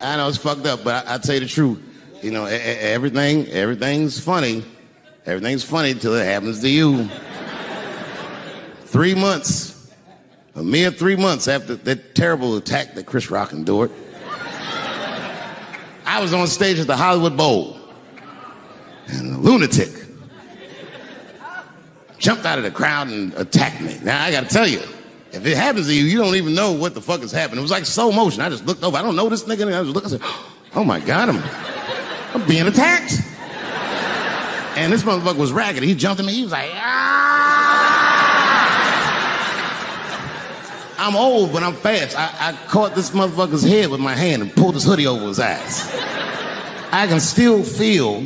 I know it's fucked up, but I tell you the truth. You know, everything's funny. Everything's funny till it happens to you. 3 months, a mere 3 months after that terrible attack that Chris Rock endured, I was on stage at the Hollywood Bowl, and a lunatic jumped out of the crowd and attacked me. Now, I gotta tell you, if it happens to you, you don't even know what the fuck is happening. It was like slow motion. I just looked over. I don't know this nigga. And I just looked and said, oh my God, I'm being attacked. And this motherfucker was ragged. He jumped at me. He was like, ah! I'm old, but I'm fast. I caught this motherfucker's head with my hand and pulled his hoodie over his eyes. I can still feel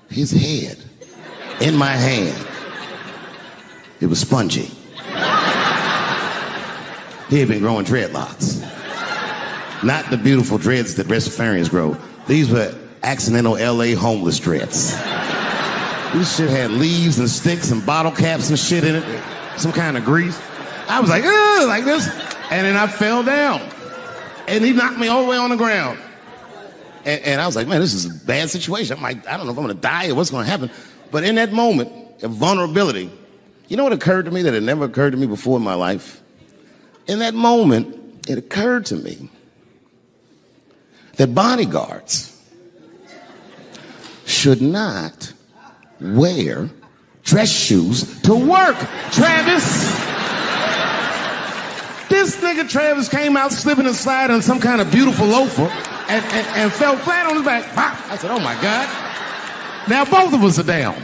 his head in my hand. It was spongy. He had been growing dreadlocks. Not the beautiful dreads that Rastafarians grow. These were accidental LA homeless dreads. This shit had leaves and sticks and bottle caps and shit in it. Some kind of grease. I was like, ugh, like this. And then I fell down. And he knocked me all the way on the ground. And I was like, man, this is a bad situation. I'm like, I don't know if I'm gonna die or what's gonna happen. But in that moment of vulnerability, you know what occurred to me that had never occurred to me before in my life? In that moment, it occurred to me that bodyguards should not wear dress shoes to work. Travis! This nigga Travis came out slipping and sliding on some kind of beautiful loafer and fell flat on his back. I said, oh my God. Now both of us are down.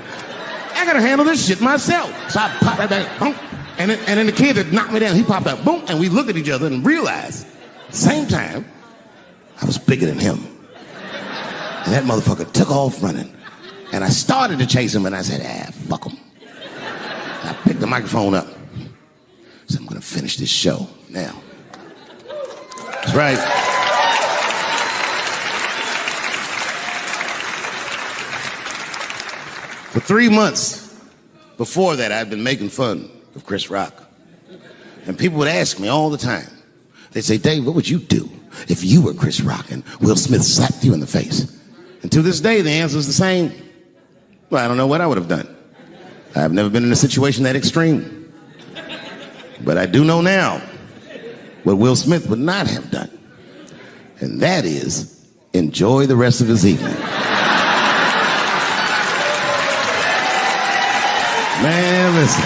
I gotta handle this shit myself. So I popped that back, boom. And then the kid that knocked me down, he popped out, boom, and we looked at each other and realized, at the same time, I was bigger than him. And that motherfucker took off running. And I started to chase him, and I said, fuck him. And I picked the microphone up. I said, I'm gonna finish this show now. That's right. For 3 months before that, I'd been making fun of Chris Rock. And people would ask me all the time. They'd say, Dave, what would you do if you were Chris Rock and Will Smith slapped you in the face? And to this day, the answer is the same. Well, I don't know what I would have done. I've never been in a situation that extreme. But I do know now what Will Smith would not have done. And that is enjoy the rest of his evening. Man, listen.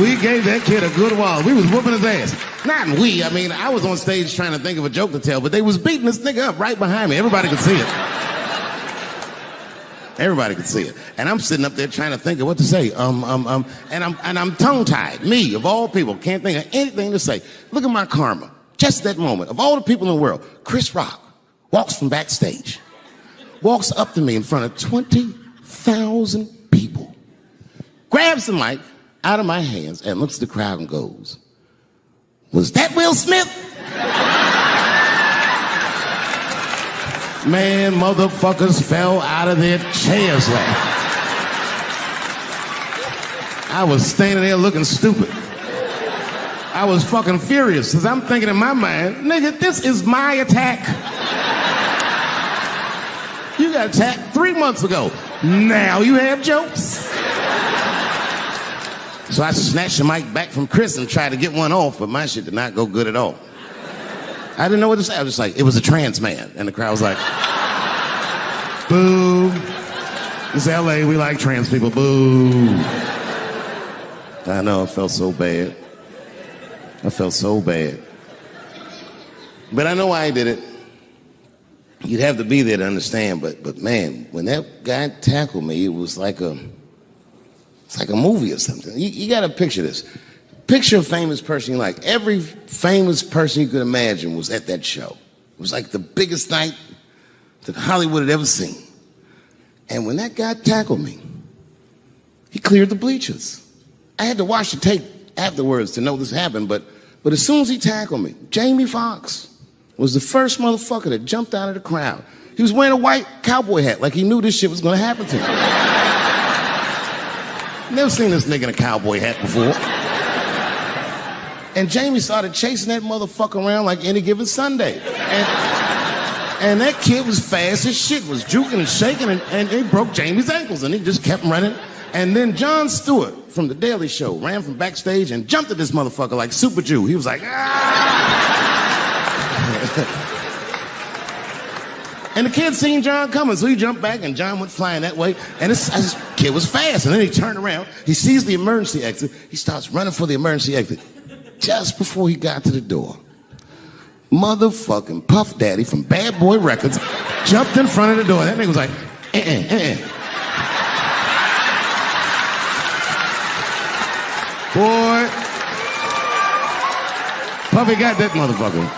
We gave that kid a good while. We was whooping his ass. Not we. I mean, I was on stage trying to think of a joke to tell, but they was beating this nigga up right behind me. Everybody could see it. Everybody could see it. And I'm sitting up there trying to think of what to say. And I'm tongue-tied. Me, of all people, can't think of anything to say. Look at my karma. Just that moment. Of all the people in the world, Chris Rock walks from backstage, walks up to me in front of 20,000 people, grabs the mic out of my hands and looks at the crowd and goes, was that Will Smith? Man, motherfuckers fell out of their chairs laughing. I was standing there looking stupid. I was fucking furious because I'm thinking in my mind, nigga, this is my attack. You got attacked 3 months ago. Now you have jokes. So I snatched the mic back from Chris and tried to get one off, but my shit did not go good at all. I didn't know what to say. I was just like, it was a trans man. And the crowd was like, boo. It's LA, we like trans people, boo. I know, I felt so bad. I felt so bad. But I know why I did it. You'd have to be there to understand, but man, when that guy tackled me, it was like it's like a movie or something. You gotta picture this. Picture a famous person you like. Every famous person you could imagine was at that show. It was like the biggest night that Hollywood had ever seen. And when that guy tackled me, he cleared the bleachers. I had to watch the tape afterwards to know this happened, but as soon as he tackled me, Jamie Foxx was the first motherfucker that jumped out of the crowd. He was wearing a white cowboy hat like he knew this shit was gonna happen to him. Never seen this nigga in a cowboy hat before. And Jamie started chasing that motherfucker around like any given Sunday. And that kid was fast as shit, was juking and shaking, and he broke Jamie's ankles, and he just kept running. And then Jon Stewart from The Daily Show ran from backstage and jumped at this motherfucker like Super Jew. He was like, ah! And the kid seen Jon coming, so he jumped back, and Jon went flying that way. And this kid was fast, and then he turned around. He sees the emergency exit. He starts running for the emergency exit. Just before he got to the door, motherfucking Puff Daddy from Bad Boy Records jumped in front of the door. That nigga was like, Boy, Puffy got that motherfucker.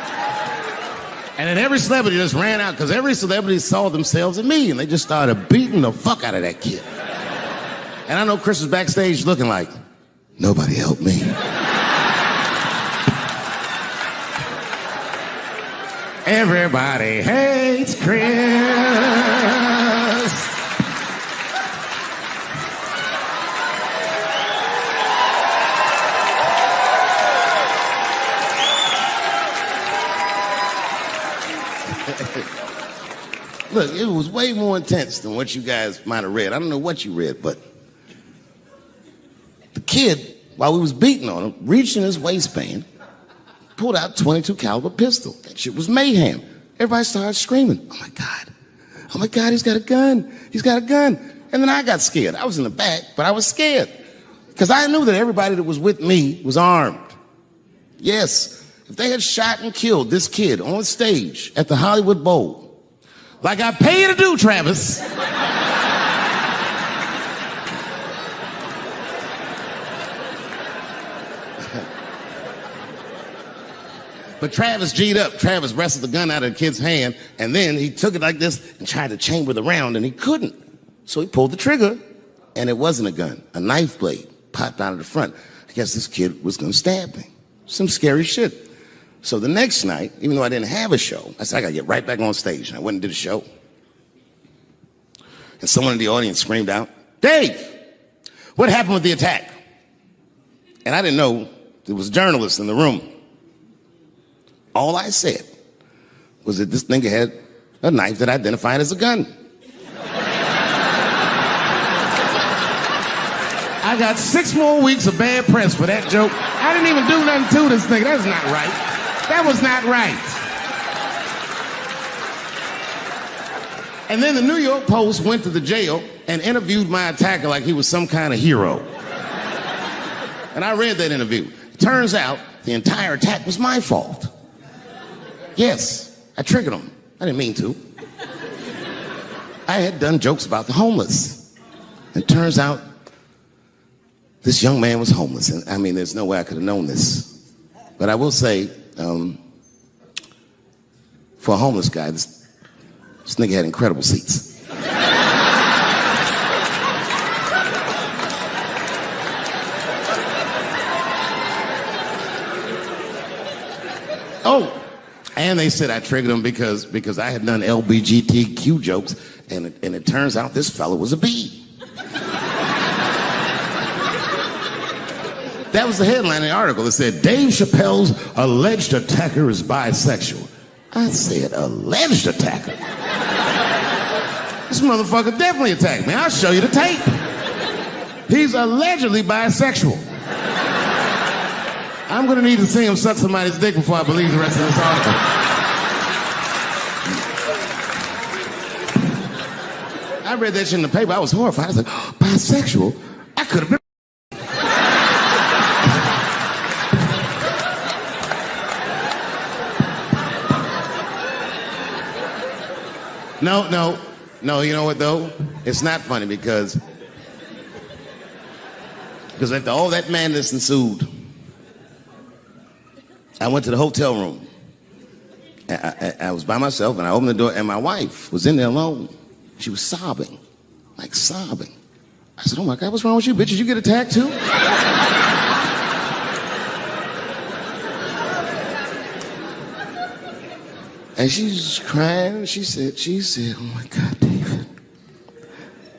And then every celebrity just ran out because every celebrity saw themselves in me, and they just started beating the fuck out of that kid. And I know Chris was backstage looking like, nobody helped me. Everybody hates Chris. Look, it was way more intense than what you guys might have read. I don't know what you read, but the kid, while we was beating on him, reached in his waistband, pulled out .22 caliber pistol. That shit was mayhem. Everybody started screaming, oh my God, he's got a gun. He's got a gun. And then I got scared. I was in the back, but I was scared. Because I knew that everybody that was with me was armed. Yes, if they had shot and killed this kid on stage at the Hollywood Bowl, like I pay you to do, Travis, but Travis G'd up. Travis wrestled the gun out of the kid's hand, and then he took it like this and tried to chamber the round, and he couldn't. So he pulled the trigger, and it wasn't a gun. A knife blade popped out of the front. I guess this kid was going to stab me. Some scary shit. So the next night, even though I didn't have a show, I said, I got to get right back on stage. And I went and did a show. And someone in the audience screamed out, Dave, what happened with the attack? And I didn't know there was journalists in the room. All I said was that this nigga had a knife that identified as a gun. I got 6 more weeks of bad press for that joke. I didn't even do nothing to this nigga. That's not right. That was not right. And then the New York Post went to the jail and interviewed my attacker like he was some kind of hero. And I read that interview. It turns out the entire attack was my fault. Yes, I triggered him. I didn't mean to. I had done jokes about the homeless. It turns out this young man was homeless. And I mean, there's no way I could have known this. But I will say, for a homeless guy, this nigga had incredible seats. Oh, and they said I triggered him because I had done LBGTQ jokes, and it turns out this fella was a B. That was the headline in the article. It said, Dave Chappelle's alleged attacker is bisexual. I said, alleged attacker? This motherfucker definitely attacked me. I'll show you the tape. He's allegedly bisexual. I'm going to need to see him suck somebody's dick before I believe the rest of this article. I read that shit in the paper. I was horrified. I was like, oh, bisexual? I could have been. No, you know what, though? It's not funny because after all that madness ensued, I went to the hotel room. I was by myself, and I opened the door, and my wife was in there alone. She was sobbing, like sobbing. I said, oh my God, what's wrong with you, bitch? Did you get attacked too? And she's crying. She said, oh my God, David.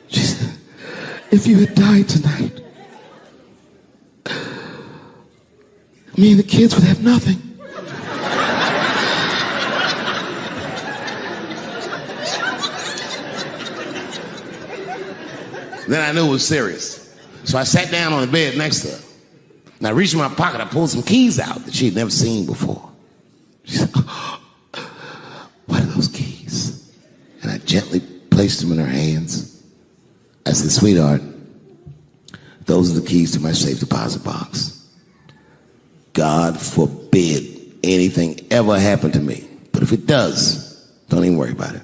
She said, if you had died tonight, me and the kids would have nothing. Then I knew it was serious. So I sat down on the bed next to her. And I reached in my pocket, I pulled some keys out that she'd never seen before. She said, oh, what are those keys? And I gently placed them in her hands. I said, sweetheart, those are the keys to my safe deposit box. God forbid anything ever happen to me. But if it does, don't even worry about it.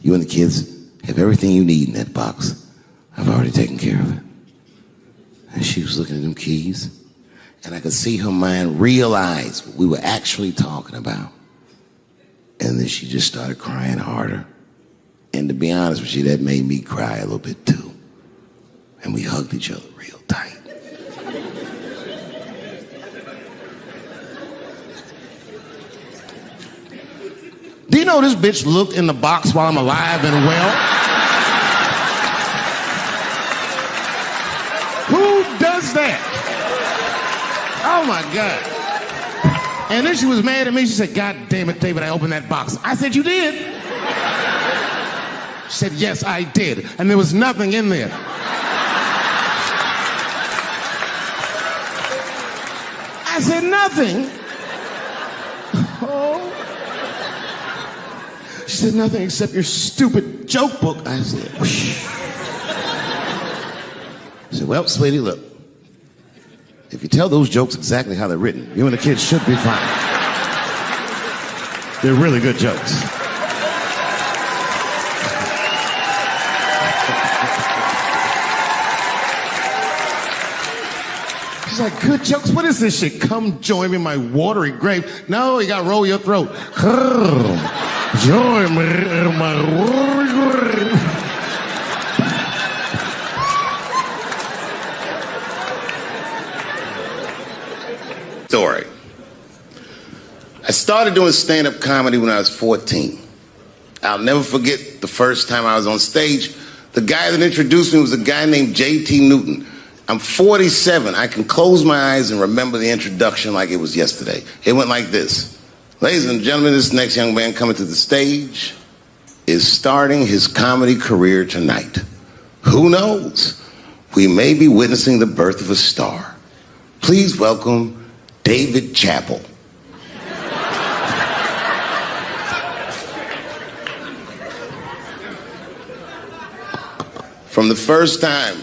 You and the kids have everything you need in that box. I've already taken care of it. And she was looking at them keys, and I could see her mind realize what we were actually talking about. And then she just started crying harder. And to be honest with you, that made me cry a little bit too. And we hugged each other real tight. Do you know this bitch looked in the box while I'm alive and well? Who does that? Oh my God. And then she was mad at me. She said, God damn it, David, I opened that box. I said, you did? She said, yes, I did. And there was nothing in there. I said, nothing? Oh. She said, nothing except your stupid joke book. I said, whoosh. I said, well, sweetie, look. If you tell those jokes exactly how they're written, you and the kids should be fine. They're really good jokes. She's like, good jokes? What is this shit? Come join me in my watery grave. No, you gotta roll your throat. Join me in my watery grave. Story. I started doing stand-up comedy when I was 14. I'll never forget the first time I was on stage. The guy that introduced me was a guy named J.T. Newton. I'm 47. I can close my eyes and remember the introduction like it was yesterday. It went like this. Ladies and gentlemen, this next young man coming to the stage is starting his comedy career tonight. Who knows? We may be witnessing the birth of a star. Please welcome David Chappelle. From the first time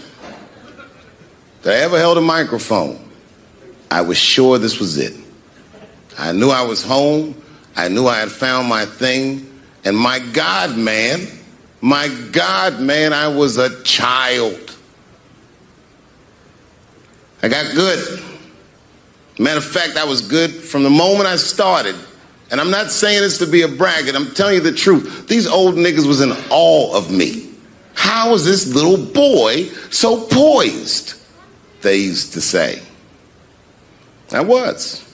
that I ever held a microphone, I was sure this was it. I knew I was home. I knew I had found my thing. And my God, man, I was a child. I got good. Matter of fact, I was good from the moment I started. And I'm not saying this to be a braggart. I'm telling you the truth. These old niggas was in awe of me. How is this little boy so poised? They used to say. I was.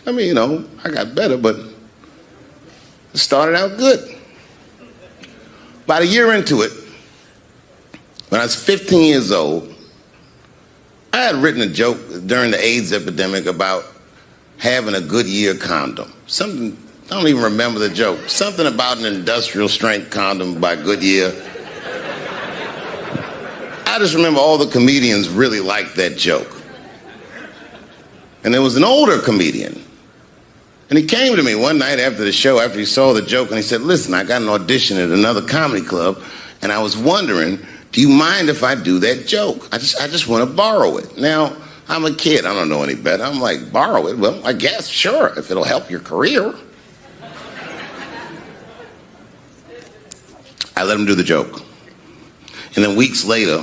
I mean, you know, I got better, but it started out good. About a year into it, when I was 15 years old, I had written a joke during the AIDS epidemic about having a Goodyear condom. Something, I don't even remember the joke. Something about an industrial strength condom by Goodyear. I just remember all the comedians really liked that joke. And there was an older comedian. And he came to me one night after the show, after he saw the joke, and he said, listen, I got an audition at another comedy club, and I was wondering, do you mind if I do that joke? I just want to borrow it. Now, I'm a kid. I don't know any better. I'm like, borrow it? Well, I guess, sure, if it'll help your career. I let him do the joke. And then weeks later,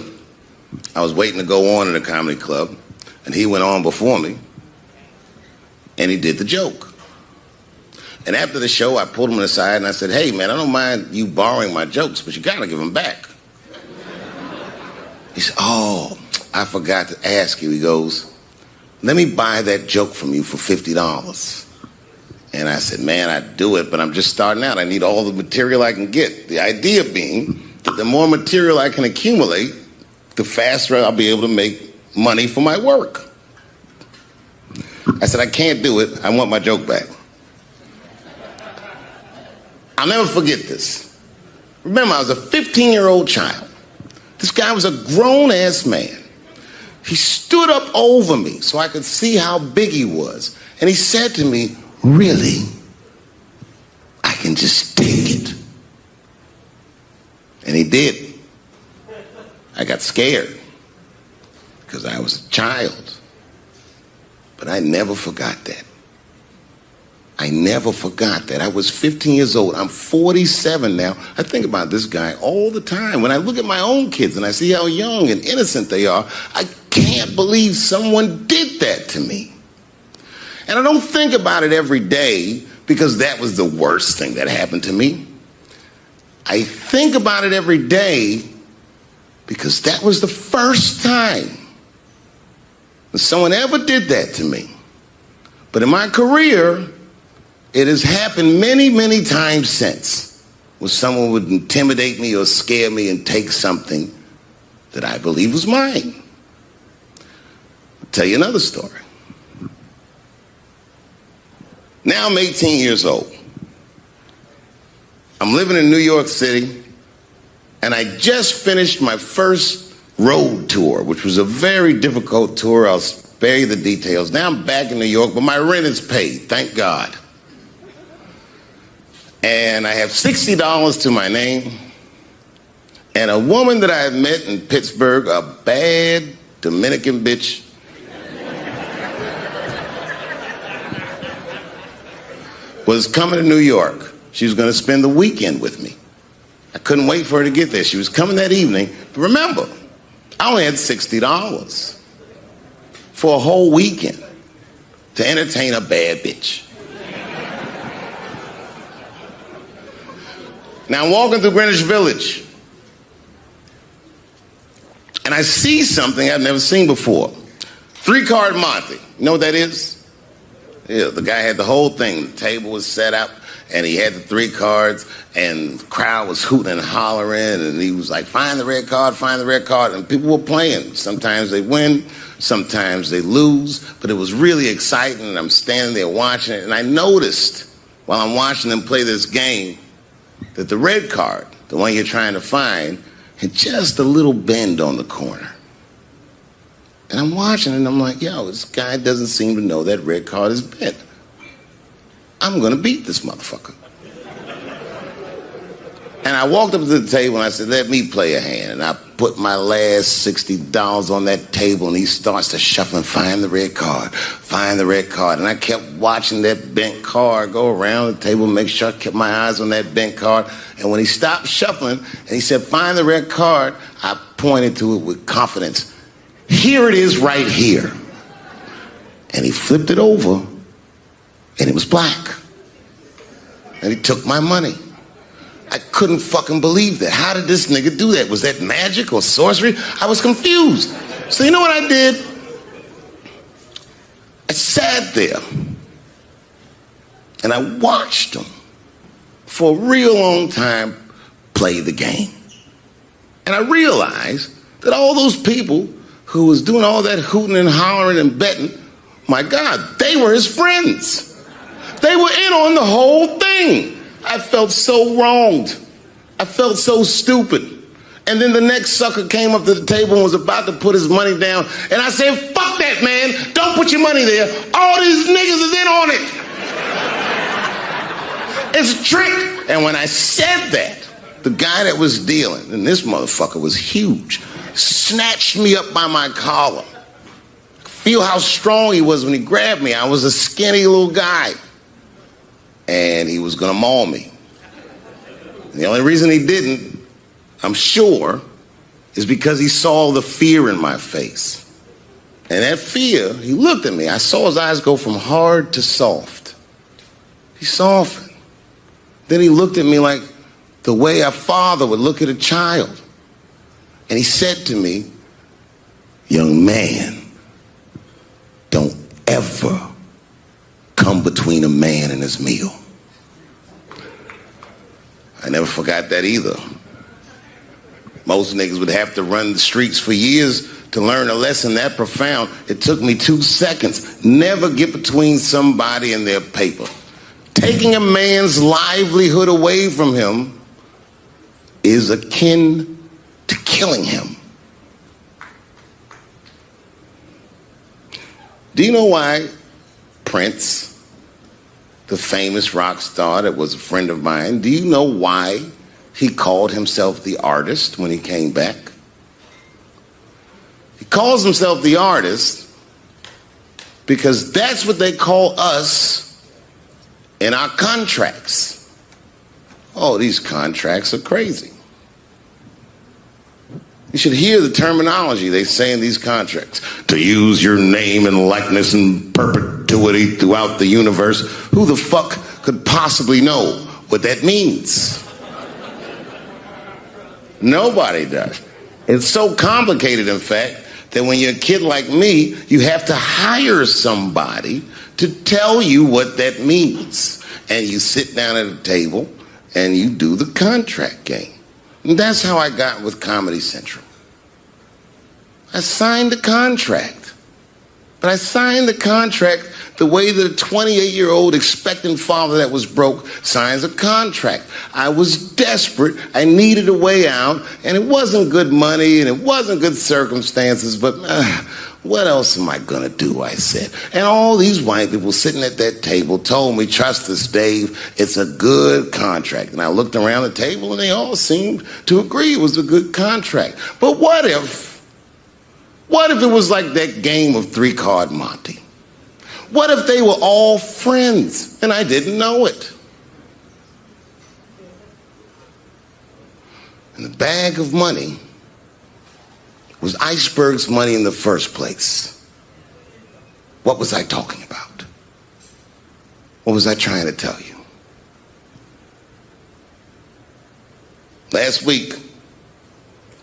I was waiting to go on at a comedy club, and he went on before me, and he did the joke. And after the show, I pulled him aside, and I said, hey, man, I don't mind you borrowing my jokes, but you got to give them back. He said, oh, I forgot to ask you. He goes, let me buy that joke from you for $50. And I said, man, I'd do it, but I'm just starting out. I need all the material I can get. The idea being that the more material I can accumulate, the faster I'll be able to make money for my work. I said, I can't do it. I want my joke back. I'll never forget this. Remember, I was a 15-year-old child. This guy was a grown-ass man. He stood up over me so I could see how big he was. And he said to me, really? I can just take it. And he did. I got scared because I was a child. But I never forgot that. I never forgot that. I was 15 years old. I'm 47 now. I think about this guy all the time. When I look at my own kids and I see how young and innocent they are, I can't believe someone did that to me. And I don't think about it every day because that was the worst thing that happened to me. I think about it every day because that was the first time that someone ever did that to me. But in my career, it has happened many, many times since where someone would intimidate me or scare me and take something that I believe was mine. I'll tell you another story. Now I'm 18 years old. I'm living in New York City, and I just finished my first road tour, which was a very difficult tour. I'll spare you the details. Now I'm back in New York, but my rent is paid, thank God. And I have $60 to my name, and a woman that I had met in Pittsburgh, a bad Dominican bitch, was coming to New York. She was going to spend the weekend with me. I couldn't wait for her to get there. She was coming that evening. But remember, I only had $60 for a whole weekend to entertain a bad bitch. Now I'm walking through Greenwich Village, and I see something I've never seen before. 3-card Monte. You know what that is? Yeah, the guy had the whole thing. The table was set up, and he had the 3 cards, and the crowd was hooting and hollering, and he was like, find the red card, find the red card, and people were playing. Sometimes they win, sometimes they lose, but it was really exciting, and I'm standing there watching it, and I noticed while I'm watching them play this game that the red card, the one you're trying to find, had just a little bend on the corner. And I'm watching it, and I'm like, yo, this guy doesn't seem to know that red card is bent. I'm going to beat this motherfucker. And I walked up to the table, and I said, let me play a hand. And I put my last $60 on that table, and he starts to shuffle and find the red card, find the red card. And I kept watching that bent card go around the table, make sure I kept my eyes on that bent card. And when he stopped shuffling, and he said, find the red card, I pointed to it with confidence. Here it is right here. And he flipped it over, and it was black. And he took my money. I couldn't fucking believe that. How did this nigga do that? Was that magic or sorcery? I was confused. So you know what I did? I sat there, and I watched him for a real long time play the game. And I realized that all those people who was doing all that hooting and hollering and betting, my God, they were his friends. They were in on the whole thing. I felt so wronged. I felt so stupid. And then the next sucker came up to the table and was about to put his money down. And I said, fuck that, man. Don't put your money there. All these niggas is in on it. It's a trick. And when I said that, the guy that was dealing, and this motherfucker was huge, snatched me up by my collar. Feel how strong he was when he grabbed me. I was a skinny little guy. And he was gonna maul me. And the only reason he didn't, I'm sure, is because he saw the fear in my face. And that fear, he looked at me. I saw his eyes go from hard to soft. He softened. Then he looked at me like the way a father would look at a child. And he said to me, young man, don't ever come between a man and his meal. I never forgot that either. Most niggas would have to run the streets for years to learn a lesson that profound. It took me 2 seconds. Never get between somebody and their paper. Taking a man's livelihood away from him is akin to killing him. Do you know why Prince, the famous rock star that was a friend of mine, do you know why he called himself the artist when he came back? He calls himself the artist because that's what they call us in our contracts. Oh, these contracts are crazy. You should hear the terminology they say in these contracts. To use your name and likeness in perpetuity throughout the universe. Who the fuck could possibly know what that means? Nobody does. It's so complicated, in fact, that when you're a kid like me, you have to hire somebody to tell you what that means. And you sit down at a table and you do the contract game. And that's how I got with Comedy Central. I signed the contract. But I signed the contract the way that a 28-year-old expectant father that was broke signs a contract. I was desperate. I needed a way out. And it wasn't good money and it wasn't good circumstances. But what else am I going to do, I said. And all these white people sitting at that table told me, trust us, Dave, it's a good contract. And I looked around the table and they all seemed to agree it was a good contract. But what if it was like that game of 3-Card Monte? What if they were all friends and I didn't know it? And the bag of money was Iceberg's money in the first place. What was I talking about? What was I trying to tell you? Last week,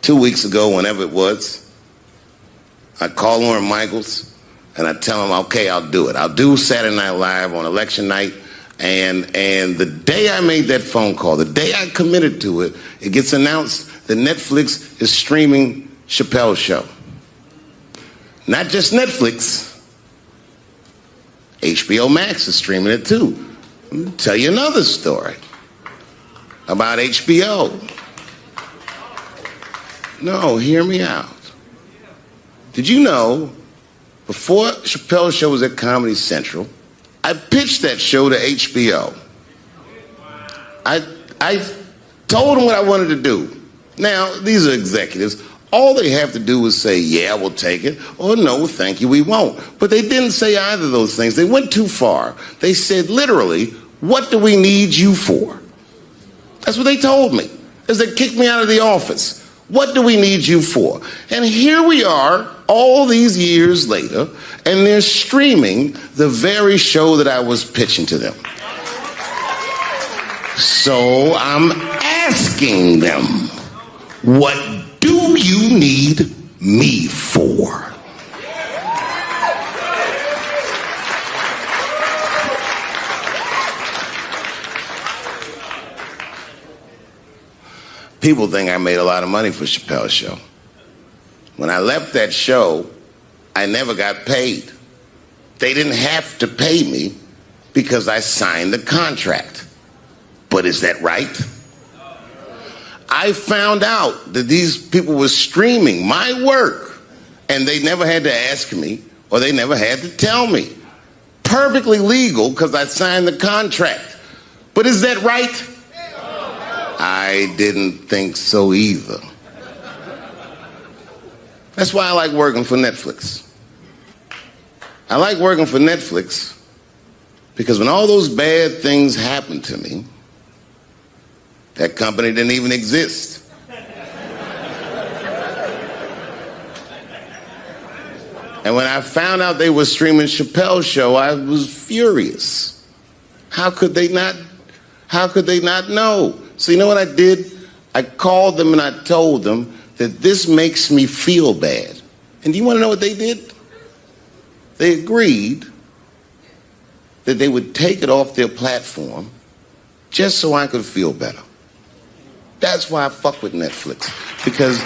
2 weeks ago, whenever it was, I call Lauren Michaels and I tell him, okay, I'll do it. I'll do Saturday Night Live on election night. And the day I made that phone call, the day I committed to it, it gets announced that Netflix is streaming Chappelle's show. Not just Netflix. HBO Max is streaming it too. Let me tell you another story about HBO. No, hear me out. Did you know, before Chappelle's show was at Comedy Central, I pitched that show to HBO. I told them what I wanted to do. Now, these are executives. All they have to do is say, yeah, we'll take it, or no, thank you, we won't. But they didn't say either of those things. They went too far. They said, literally, what do we need you for? That's what they told me, as they kicked me out of the office. What do we need you for? And here we are, all these years later, and they're streaming the very show that I was pitching to them. So I'm asking them, what do you need me for? People think I made a lot of money for Chappelle's show. When I left that show, I never got paid. They didn't have to pay me because I signed the contract. But is that right? I found out that these people were streaming my work and they never had to ask me or they never had to tell me. Perfectly legal because I signed the contract. But is that right? I didn't think so either. That's why I like working for Netflix. I like working for Netflix because when all those bad things happened to me, that company didn't even exist. And when I found out they were streaming Chappelle's show, I was furious. How could they not know? So you know what I did? I called them and I told them that this makes me feel bad. And do you want to know what they did? They agreed that they would take it off their platform just so I could feel better. That's why I fuck with Netflix. Because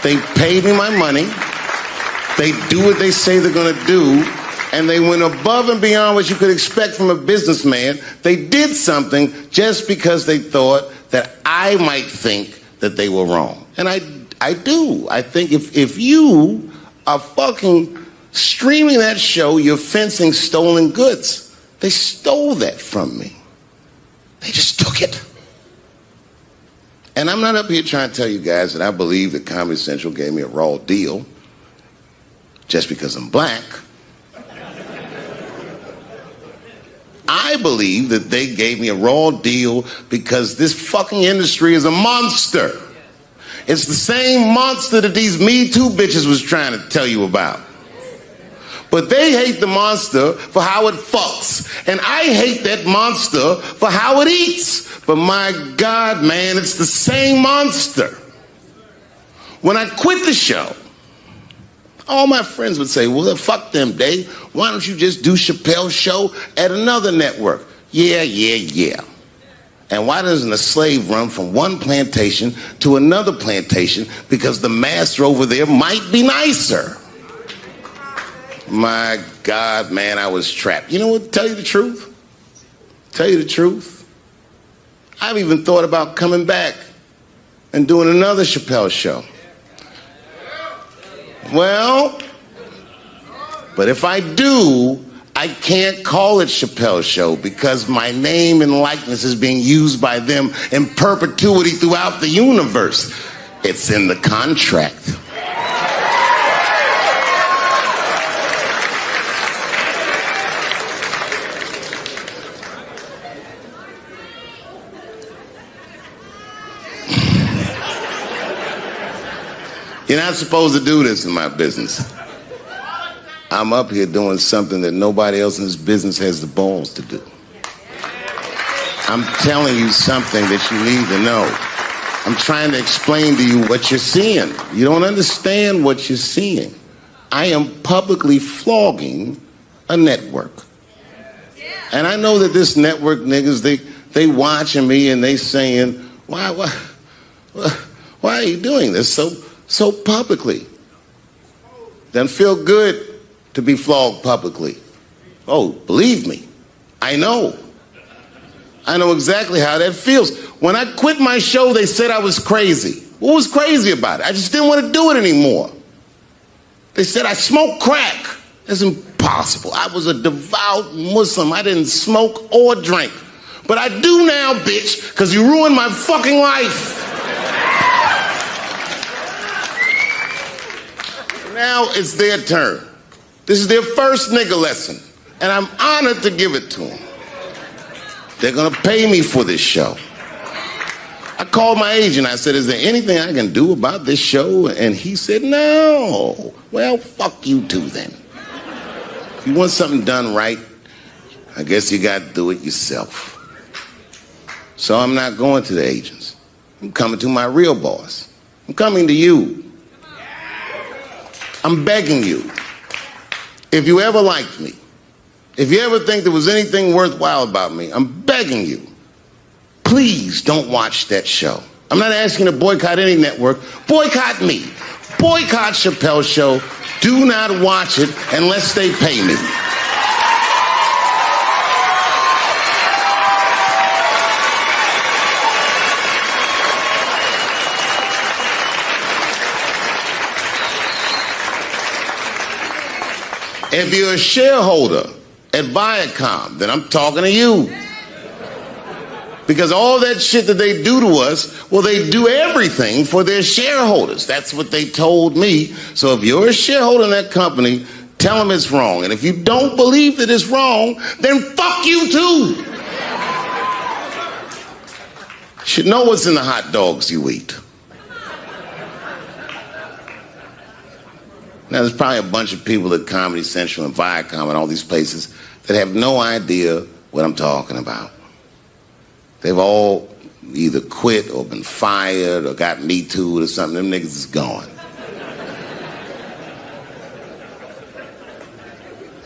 they paid me my money. They do what they say they're gonna do, and they went above and beyond what you could expect from a businessman. They did something just because they thought that I might think that they were wrong. And I do. I think if you are fucking streaming that show, you're fencing stolen goods. They stole that from me. They just took it. And I'm not up here trying to tell you guys that I believe that Comedy Central gave me a raw deal just because I'm black. I believe that they gave me a raw deal because this fucking industry is a monster. It's the same monster that these Me Too bitches was trying to tell you about. But they hate the monster for how it fucks. And I hate that monster for how it eats. But my God, man, it's the same monster. When I quit the show, all my friends would say, well, fuck them, Dave. Why don't you just do Chappelle's show at another network? Yeah. And why doesn't a slave run from one plantation to another plantation because the master over there might be nicer? My God, man, I was trapped. You know what, tell you the truth? I've even thought about coming back and doing another Chappelle show. Well, but if I do, I can't call it Chappelle's show because my name and likeness is being used by them in perpetuity throughout the universe. It's in the contract. You're not supposed to do this in my business. I'm up here doing something that nobody else in this business has the balls to do. I'm telling you something that you need to know. I'm trying to explain to you what you're seeing. You don't understand what you're seeing. I am publicly flogging a network. And I know that this network niggas, they watching me and they saying, why are you doing this so publicly? Doesn't feel good to be flogged publicly. Oh, believe me, I know. I know exactly how that feels. When I quit my show, they said I was crazy. What was crazy about it? I just didn't want to do it anymore. They said I smoked crack. That's impossible. I was a devout Muslim. I didn't smoke or drink. But I do now, bitch, because you ruined my fucking life. Now it's their turn. This is their first nigga lesson, and I'm honored to give it to them. They're gonna pay me for this show. I called my agent. I said, is there anything I can do about this show? And he said, no. Well, fuck you too then. If you want something done right, I guess you gotta do it yourself. So I'm not going to the agents. I'm coming to my real boss. I'm coming to you. I'm begging you, if you ever liked me, if you ever think there was anything worthwhile about me, I'm begging you, please don't watch that show. I'm not asking you to boycott any network. Boycott me. Boycott Chappelle's show. Do not watch it unless they pay me. If you're a shareholder at Viacom, then I'm talking to you. Because all that shit that they do to us, well, they do everything for their shareholders. That's what they told me. So if you're a shareholder in that company, tell them it's wrong. And if you don't believe that it's wrong, then fuck you too. You should know what's in the hot dogs you eat. Now, there's probably a bunch of people at Comedy Central and Viacom and all these places that have no idea what I'm talking about. They've all either quit or been fired or got Me Too'd or something. Them niggas is gone.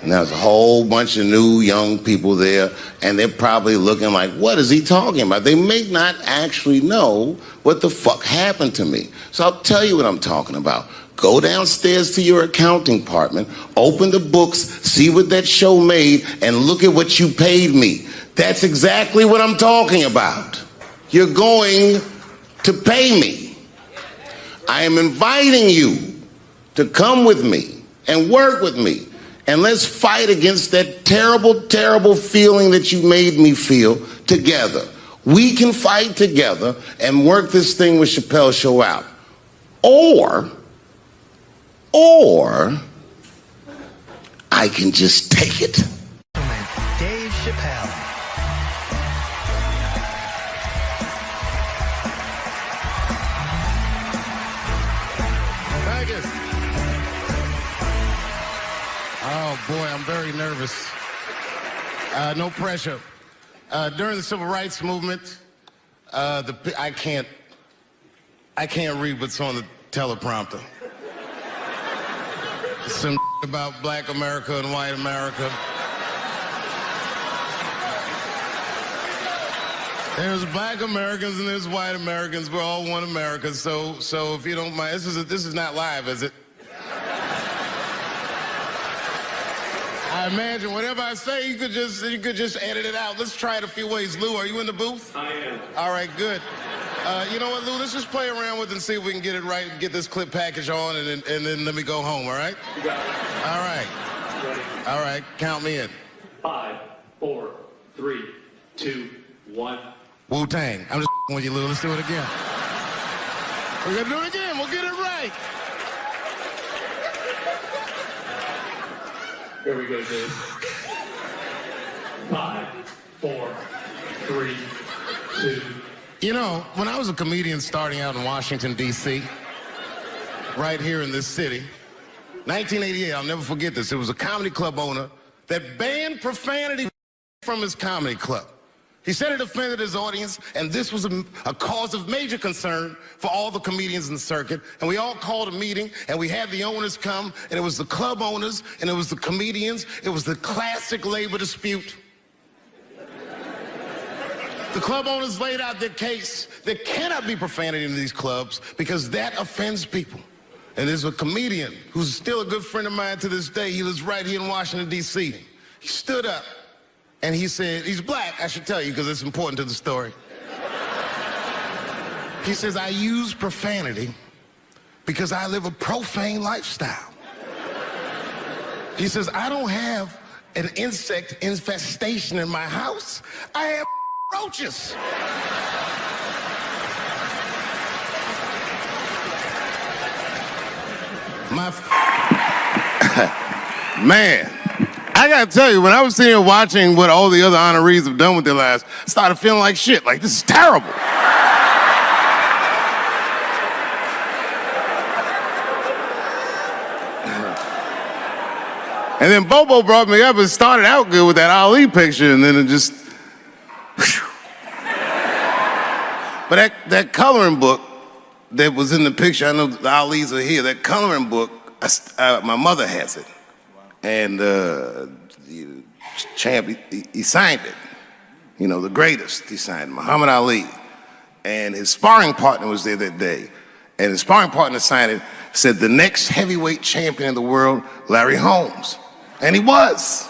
And there's a whole bunch of new young people there, and they're probably looking like, what is he talking about? They may not actually know what the fuck happened to me. So I'll tell you what I'm talking about. Go downstairs to your accounting department, open the books, see what that show made, and look at what you paid me. That's exactly what I'm talking about. You're going to pay me. I am inviting you to come with me and work with me. And let's fight against that terrible, terrible feeling that you made me feel together. We can fight together and work this thing with Chappelle Show out. Or I can just take it. Dave Chappelle. Vegas. Oh boy, I'm very nervous. No pressure. During the civil rights movement, I can't read what's on the teleprompter. Some about black America and white America. There's black Americans and there's white Americans. We're all one America. So if you don't mind, this is not live, is it? I imagine whatever I say, you could just edit it out. Let's try it a few ways. Lou, are you in the booth? I am. All right, good. You know what, Lou? Let's just play around with it and see if we can get it right and get this clip package on, and then let me go home, all right? You got it. All right. Ready? All right, count me in. 5, 4, 3, 2, 1. Wu-Tang. I'm just with you, Lou. Let's do it again. We're going to do it again. We'll get it right. Here we go, Dave. 5, 4, 3, 2. You know, when I was a comedian starting out in Washington, D.C., right here in this city, 1988, I'll never forget this. It was a comedy club owner that banned profanity from his comedy club. He said it offended his audience, and this was a cause of major concern for all the comedians in the circuit. And we all called a meeting, and we had the owners come, and it was the club owners, and it was the comedians. It was the classic labor dispute. The club owners laid out their case. There cannot be profanity in these clubs because that offends people. And there's a comedian who's still a good friend of mine to this day. He lives right here in Washington, D.C. He stood up and he said, he's black, I should tell you, because it's important to the story. He says, I use profanity because I live a profane lifestyle. He says, I don't have an insect infestation in my house. I have roaches. Man, I gotta tell you, when I was sitting here watching what all the other honorees have done with their lives, I started feeling like shit. Like, this is terrible. And then Bobo brought me up and started out good with that Ali picture, and then it just... But that coloring book that was in the picture, I know the Ali's are here, that coloring book, my mother has it. And Champ, he signed it. You know, the greatest, he signed it, Muhammad Ali. And his sparring partner was there that day. And his sparring partner signed it, said the next heavyweight champion of the world, Larry Holmes. And he was.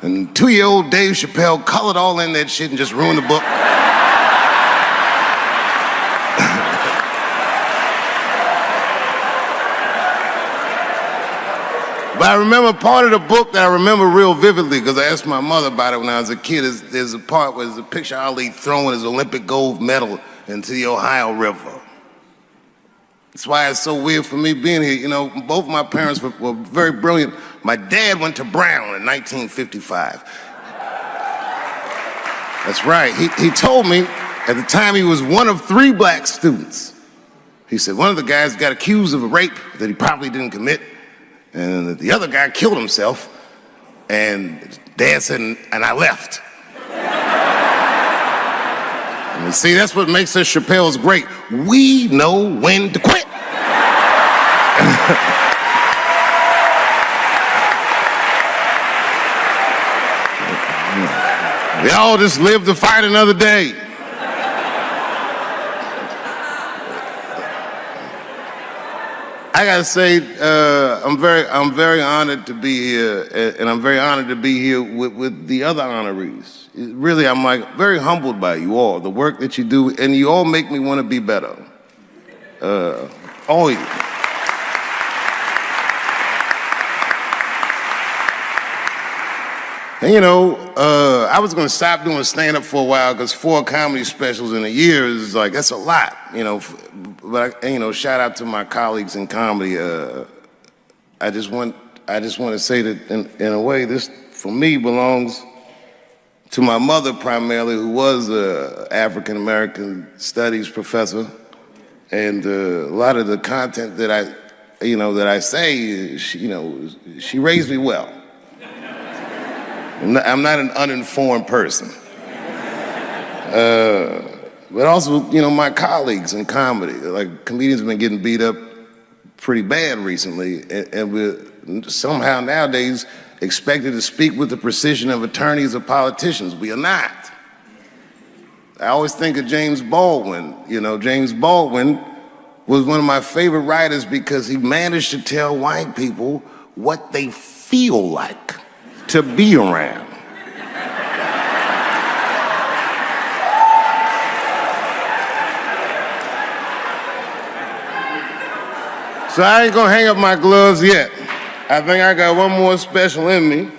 And 2-year-old Dave Chappelle colored all in that shit and just ruined the book. But I remember part of the book that I remember real vividly because I asked my mother about it when I was a kid. There's a part where there's a picture of Ali throwing his Olympic gold medal into the Ohio River. That's why it's so weird for me being here. You know, both my parents were very brilliant. My dad went to Brown in 1955. That's right. He told me at the time he was one of 3 black students. He said one of the guys got accused of a rape that he probably didn't commit. And the other guy killed himself, and Dad said, and I left. And see, that's what makes us Chappelle's great. We know when to quit. We all just live to fight another day. I gotta say, I'm very honored to be here, and I'm very honored to be here with the other honorees. Really, I'm like very humbled by you all, the work that you do, and you all make me want to be better. All of you. And you know, I was gonna stop doing stand-up for a while because 4 comedy specials in a year is like, that's a lot, you know. But you know, shout out to my colleagues in comedy. I just want to say that in a way, this for me belongs to my mother primarily, who was a African American studies professor, and a lot of the content that I say, she raised me well. I'm not an uninformed person. But also, you know, my colleagues in comedy, like comedians have been getting beat up pretty bad recently, and we're somehow nowadays expected to speak with the precision of attorneys or politicians. We are not. I always think of James Baldwin. You know, James Baldwin was one of my favorite writers because he managed to tell white people what they feel like to be around. So I ain't gonna hang up my gloves yet. I think I got one more special in me.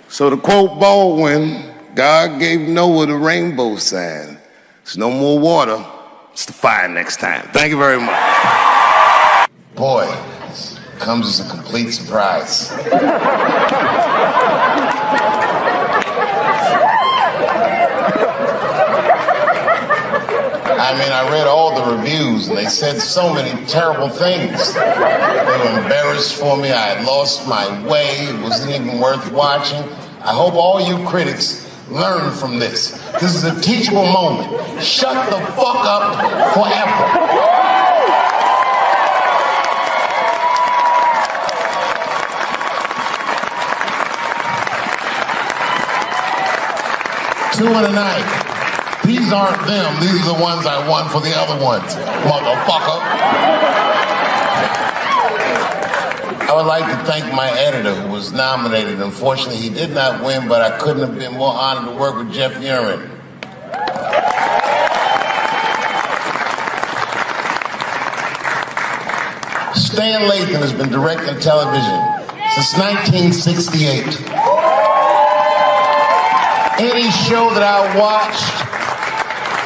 So to quote Baldwin, God gave Noah the rainbow sign. There's no more water, it's the fire next time. Thank you very much. Boy, this comes as a complete surprise. I mean, I read all the reviews, and they said so many terrible things. They were embarrassed for me. I had lost my way. It wasn't even worth watching. I hope all you critics learn from this. This is a teachable moment. Shut the fuck up forever. Two in a night. These aren't them. These are the ones I want for the other ones, motherfucker. I would like to thank my editor who was nominated. Unfortunately, he did not win, but I couldn't have been more honored to work with Jeff Urin. Stan Lathan has been directing television since 1968. Any show that I watched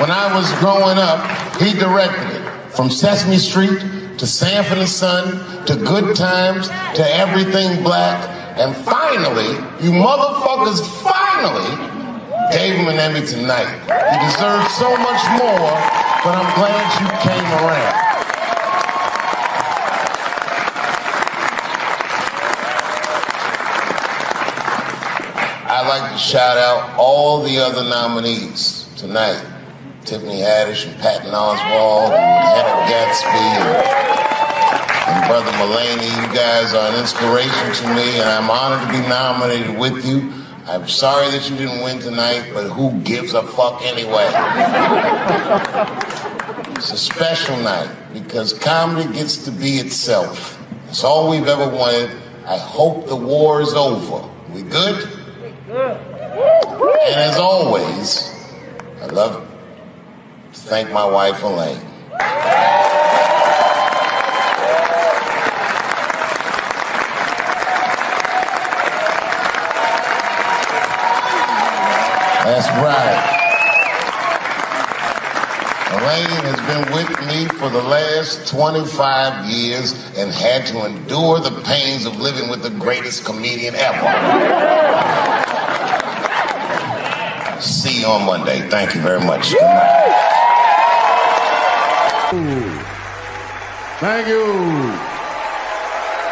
when I was growing up, he directed it. From Sesame Street to Sanford and Son to Good Times to Everything Black. And finally, you motherfuckers finally gave him an Emmy tonight. He deserves so much more, but I'm glad you came around. I'd like to shout out all the other nominees tonight. Tiffany Haddish and Patton Oswalt and Hannah Gatsby and Brother Mulaney. You guys are an inspiration to me, and I'm honored to be nominated with you. I'm sorry that you didn't win tonight, but who gives a fuck anyway? It's a special night because comedy gets to be itself. It's all we've ever wanted. I hope the war is over. We good? And as always, I love to thank my wife, Elaine. That's right. Elaine has been with me for the last 25 years and had to endure the pains of living with the greatest comedian ever. See you on Monday. Thank you very much. Good night. Thank you.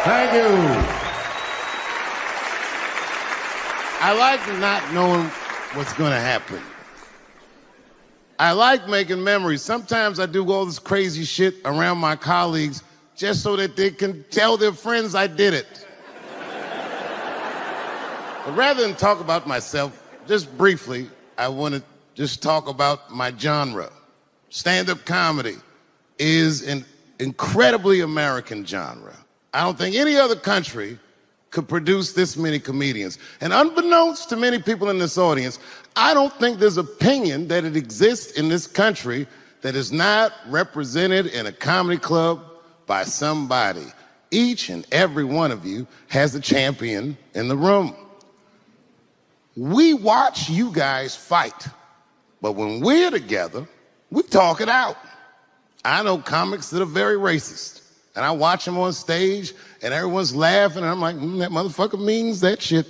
Thank you. I like not knowing what's going to happen. I like making memories. Sometimes I do all this crazy shit around my colleagues just so that they can tell their friends I did it. But rather than talk about myself, just briefly, I want to just talk about my genre. Stand-up comedy is and incredibly American genre. I don't think any other country could produce this many comedians. And unbeknownst to many people in this audience, I don't think there's opinion that it exists in this country that is not represented in a comedy club by somebody. Each and every one of you has a champion in the room. We watch you guys fight, but when we're together, we talk it out. I know comics that are very racist, and I watch them on stage, and everyone's laughing, and I'm like, that motherfucker means that shit.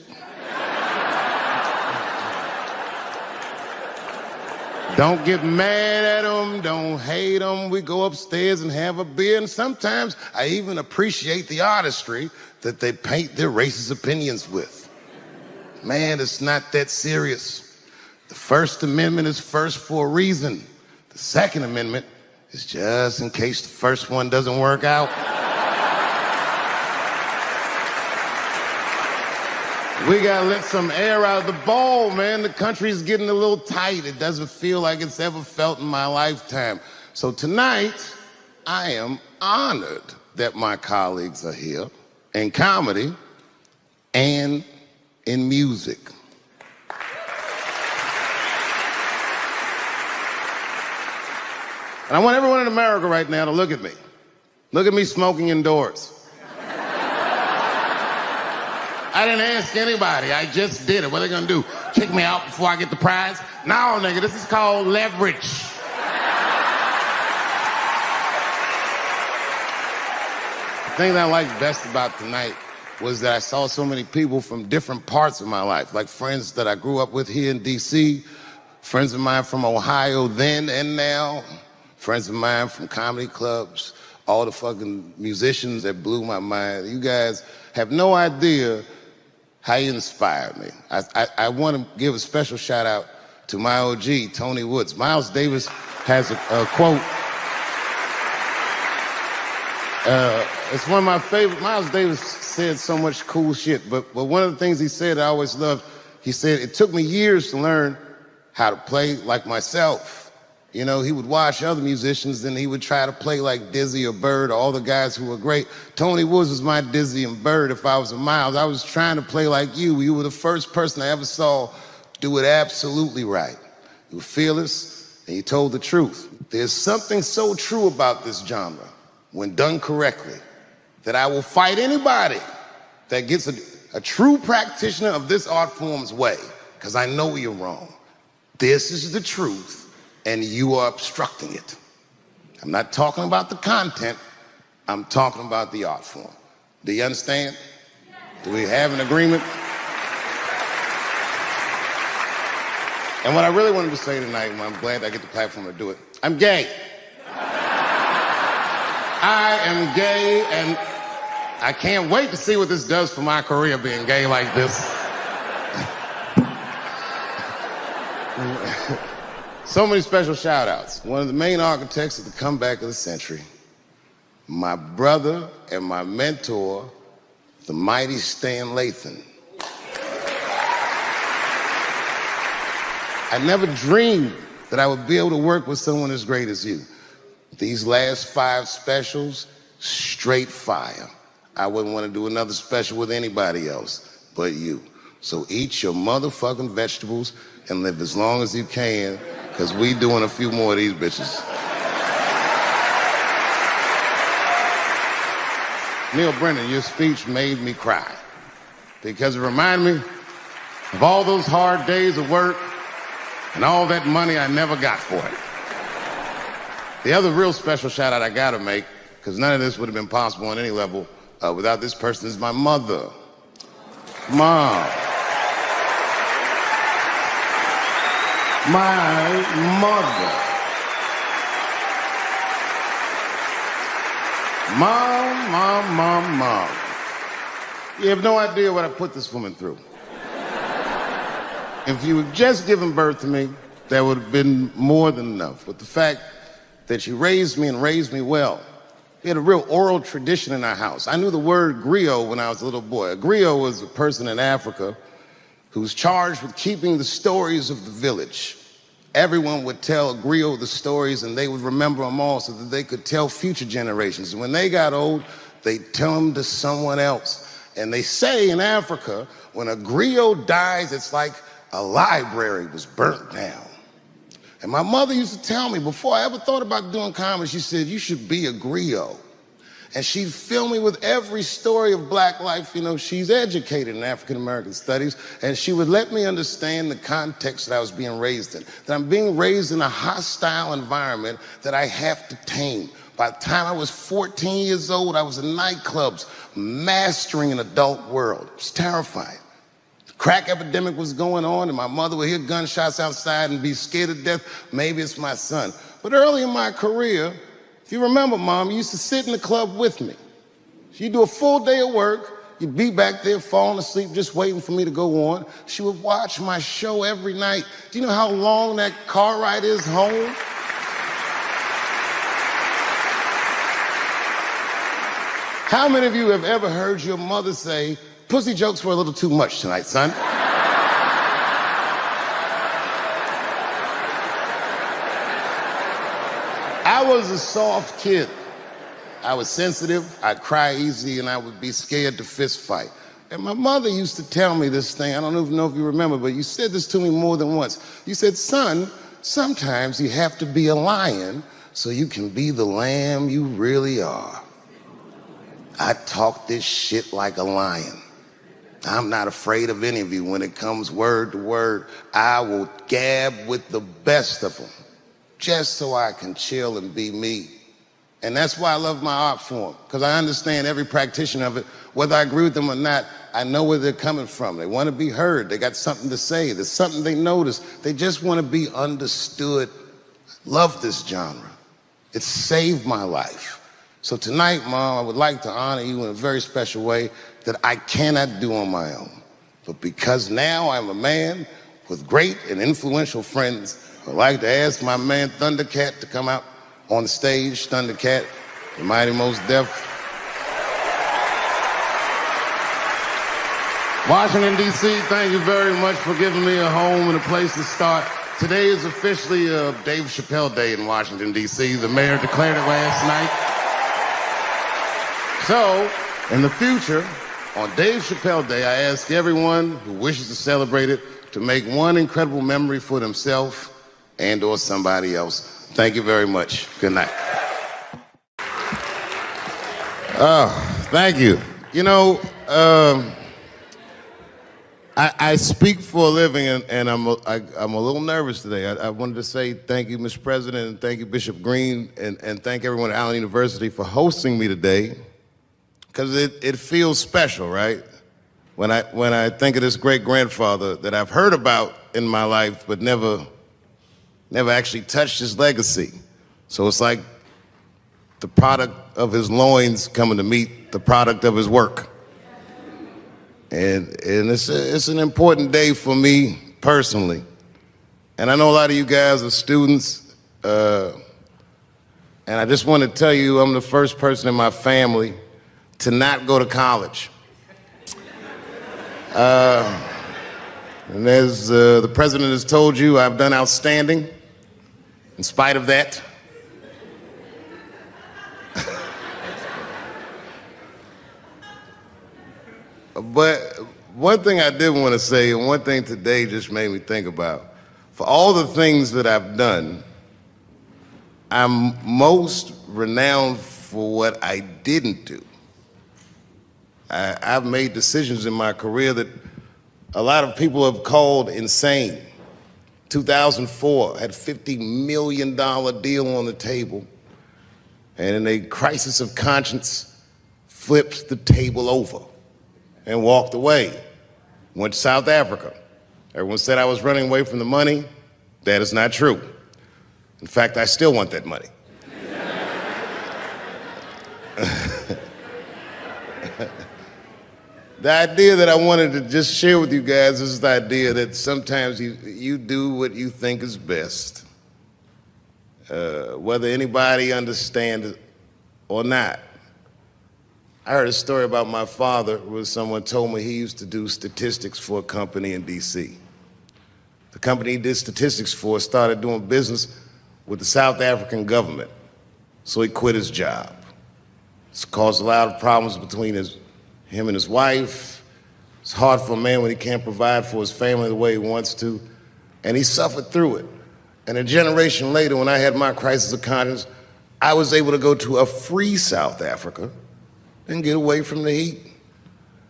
Don't get mad at them, don't hate them. We go upstairs and have a beer, and sometimes I even appreciate the artistry that they paint their racist opinions with. Man, it's not that serious. The First Amendment is first for a reason. The Second Amendment is just in case the first one doesn't work out. We gotta let some air out of the ball, man. The country's getting a little tight. It doesn't feel like it's ever felt in my lifetime. So tonight, I am honored that my colleagues are here in comedy and in music. And I want everyone in America right now to look at me. Look at me smoking indoors. I didn't ask anybody, I just did it. What are they gonna do? Kick me out before I get the prize? No, nigga, this is called leverage. The thing that I liked best about tonight was that I saw so many people from different parts of my life, like friends that I grew up with here in DC, friends of mine from Ohio then and now, friends of mine from comedy clubs, all the fucking musicians that blew my mind. You guys have no idea how you inspired me. I want to give a special shout out to my OG, Tony Woods. Miles Davis has a quote. It's one of my favorite. Miles Davis said so much cool shit, but one of the things he said I always loved, he said, it took me years to learn how to play like myself. You know, he would watch other musicians and he would try to play like Dizzy or Bird or all the guys who were great. Tony Woods was my Dizzy and Bird if I was a Miles. I was trying to play like you. You were the first person I ever saw do it absolutely right. You were fearless and you told the truth. There's something so true about this genre, when done correctly, that I will fight anybody that gets a true practitioner of this art form's way, because I know you're wrong. This is the truth. And you are obstructing it. I'm not talking about the content, I'm talking about the art form. Do you understand? Do we have an agreement? And what I really wanted to say tonight, and I'm glad I get the platform to do it, I'm gay. I am gay, and I can't wait to see what this does for my career, being gay like this. So many special shout outs. One of the main architects of the comeback of the century, my brother and my mentor, the mighty Stan Lathan. I never dreamed that I would be able to work with someone as great as you. These last 5 specials, straight fire. I wouldn't want to do another special with anybody else but you. So eat your motherfucking vegetables and live as long as you can, because we doing a few more of these bitches. Neil Brennan, your speech made me cry, because it reminded me of all those hard days of work and all that money I never got for it. The other real special shout out I gotta make, because none of this would have been possible on any level without this person, is my mother. Mom. My mother. Mom. You have no idea what I put this woman through. If you had just given birth to me, that would have been more than enough. But the fact that she raised me and raised me well, we had a real oral tradition in our house. I knew the word griot when I was a little boy. A griot was a person in Africa who's charged with keeping the stories of the village everyone would tell a griot the stories and they would remember them all so that they could tell future generations. And when they got old, they'd tell them to someone else. And they say in Africa, when a griot dies, it's like a library was burnt down. And my mother used to tell me, before I ever thought about doing comedy, she said, you should be a griot. And she'd fill me with every story of black life. You know, she's educated in African American studies, and she would let me understand the context that I was being raised in. That I'm being raised in a hostile environment that I have to tame. By the time I was 14 years old, I was in nightclubs, mastering an adult world. It was terrifying. The crack epidemic was going on, and my mother would hear gunshots outside and be scared to death. Maybe it's my son. But early in my career, if you remember, Mom, you used to sit in the club with me. She'd do a full day of work. You'd be back there falling asleep, just waiting for me to go on. She would watch my show every night. Do you know how long that car ride is home? How many of you have ever heard your mother say, pussy jokes were a little too much tonight, son? I was a soft kid. I was sensitive, I'd cry easy, and I would be scared to fist fight. And my mother used to tell me this thing, I don't even know if you remember, but you said this to me more than once. You said, son, sometimes you have to be a lion so you can be the lamb you really are. I talk this shit like a lion. I'm not afraid of any of you. When it comes word to word, I will gab with the best of them, just so I can chill and be me. And that's why I love my art form, because I understand every practitioner of it. Whether I agree with them or not, I know where they're coming from. They want to be heard. They got something to say. There's something they notice. They just want to be understood. Love this genre. It saved my life. So tonight, Mom, I would like to honor you in a very special way that I cannot do on my own. But because now I'm a man with great and influential friends, I'd like to ask my man Thundercat to come out on the stage. Thundercat, the Mighty Most Def. Washington, D.C., thank you very much for giving me a home and a place to start. Today is officially Dave Chappelle Day in Washington, D.C. The mayor declared it last night. So, in the future, on Dave Chappelle Day, I ask everyone who wishes to celebrate it to make one incredible memory for themselves and or somebody else. Thank you very much. Good night. Thank you. You know, I speak for a living, and I'm a little nervous today. I wanted to say thank you, Mr. President, and thank you, Bishop Green, and thank everyone at Allen University for hosting me today, because it feels special, right? When I think of this great grandfather that I've heard about in my life, but never actually touched his legacy. So it's like the product of his loins coming to meet the product of his work. And it's an important day for me personally. And I know a lot of you guys are students, and I just want to tell you I'm the first person in my family to not go to college. And as the president has told you, I've done outstanding in spite of that. But one thing I did want to say, and one thing today just made me think about, for all the things that I've done, I'm most renowned for what I didn't do. I've made decisions in my career that a lot of people have called insane. 2004, had a $50 million deal on the table, and in a crisis of conscience, flipped the table over and walked away. Went to South Africa. Everyone said I was running away from the money. That is not true. In fact, I still want that money. The idea that I wanted to just share with you guys is the idea that sometimes you do what you think is best, whether anybody understands it or not. I heard a story about my father where someone told me he used to do statistics for a company in D.C. The company he did statistics for started doing business with the South African government, so he quit his job. It's caused a lot of problems between him and his wife. It's hard for a man when he can't provide for his family the way he wants to, and he suffered through it. And a generation later, when I had my crisis of conscience, I was able to go to a free South Africa and get away from the heat.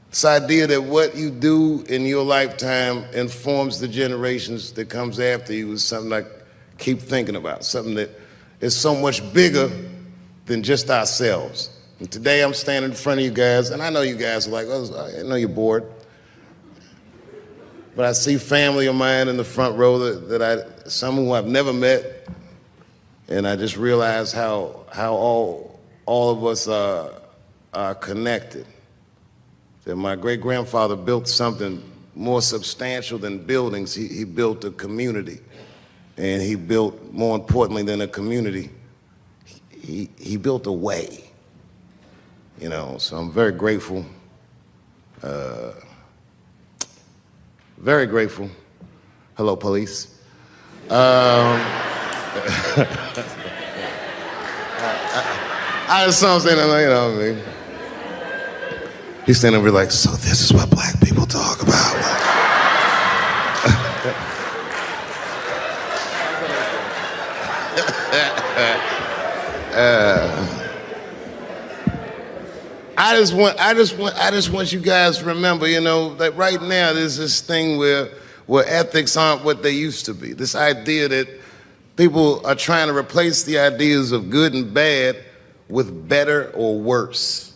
This idea that what you do in your lifetime informs the generations that comes after you is something I keep thinking about, something that is so much bigger than just ourselves. And today I'm standing in front of you guys, and I know you guys are like, oh, I know you're bored. But I see family of mine in the front row some who I've never met, and I just realize how all of us are connected. That my great-grandfather built something more substantial than buildings. He built a community, and he built, more importantly than a community, he built a way. You know, so I'm very grateful. Very grateful. Hello, police. I just saw him saying, you know what I mean? He's standing over like, so this is what black people talk about. I just want you guys to remember, you know, that right now there's this thing where ethics aren't what they used to be. This idea that people are trying to replace the ideas of good and bad with better or worse.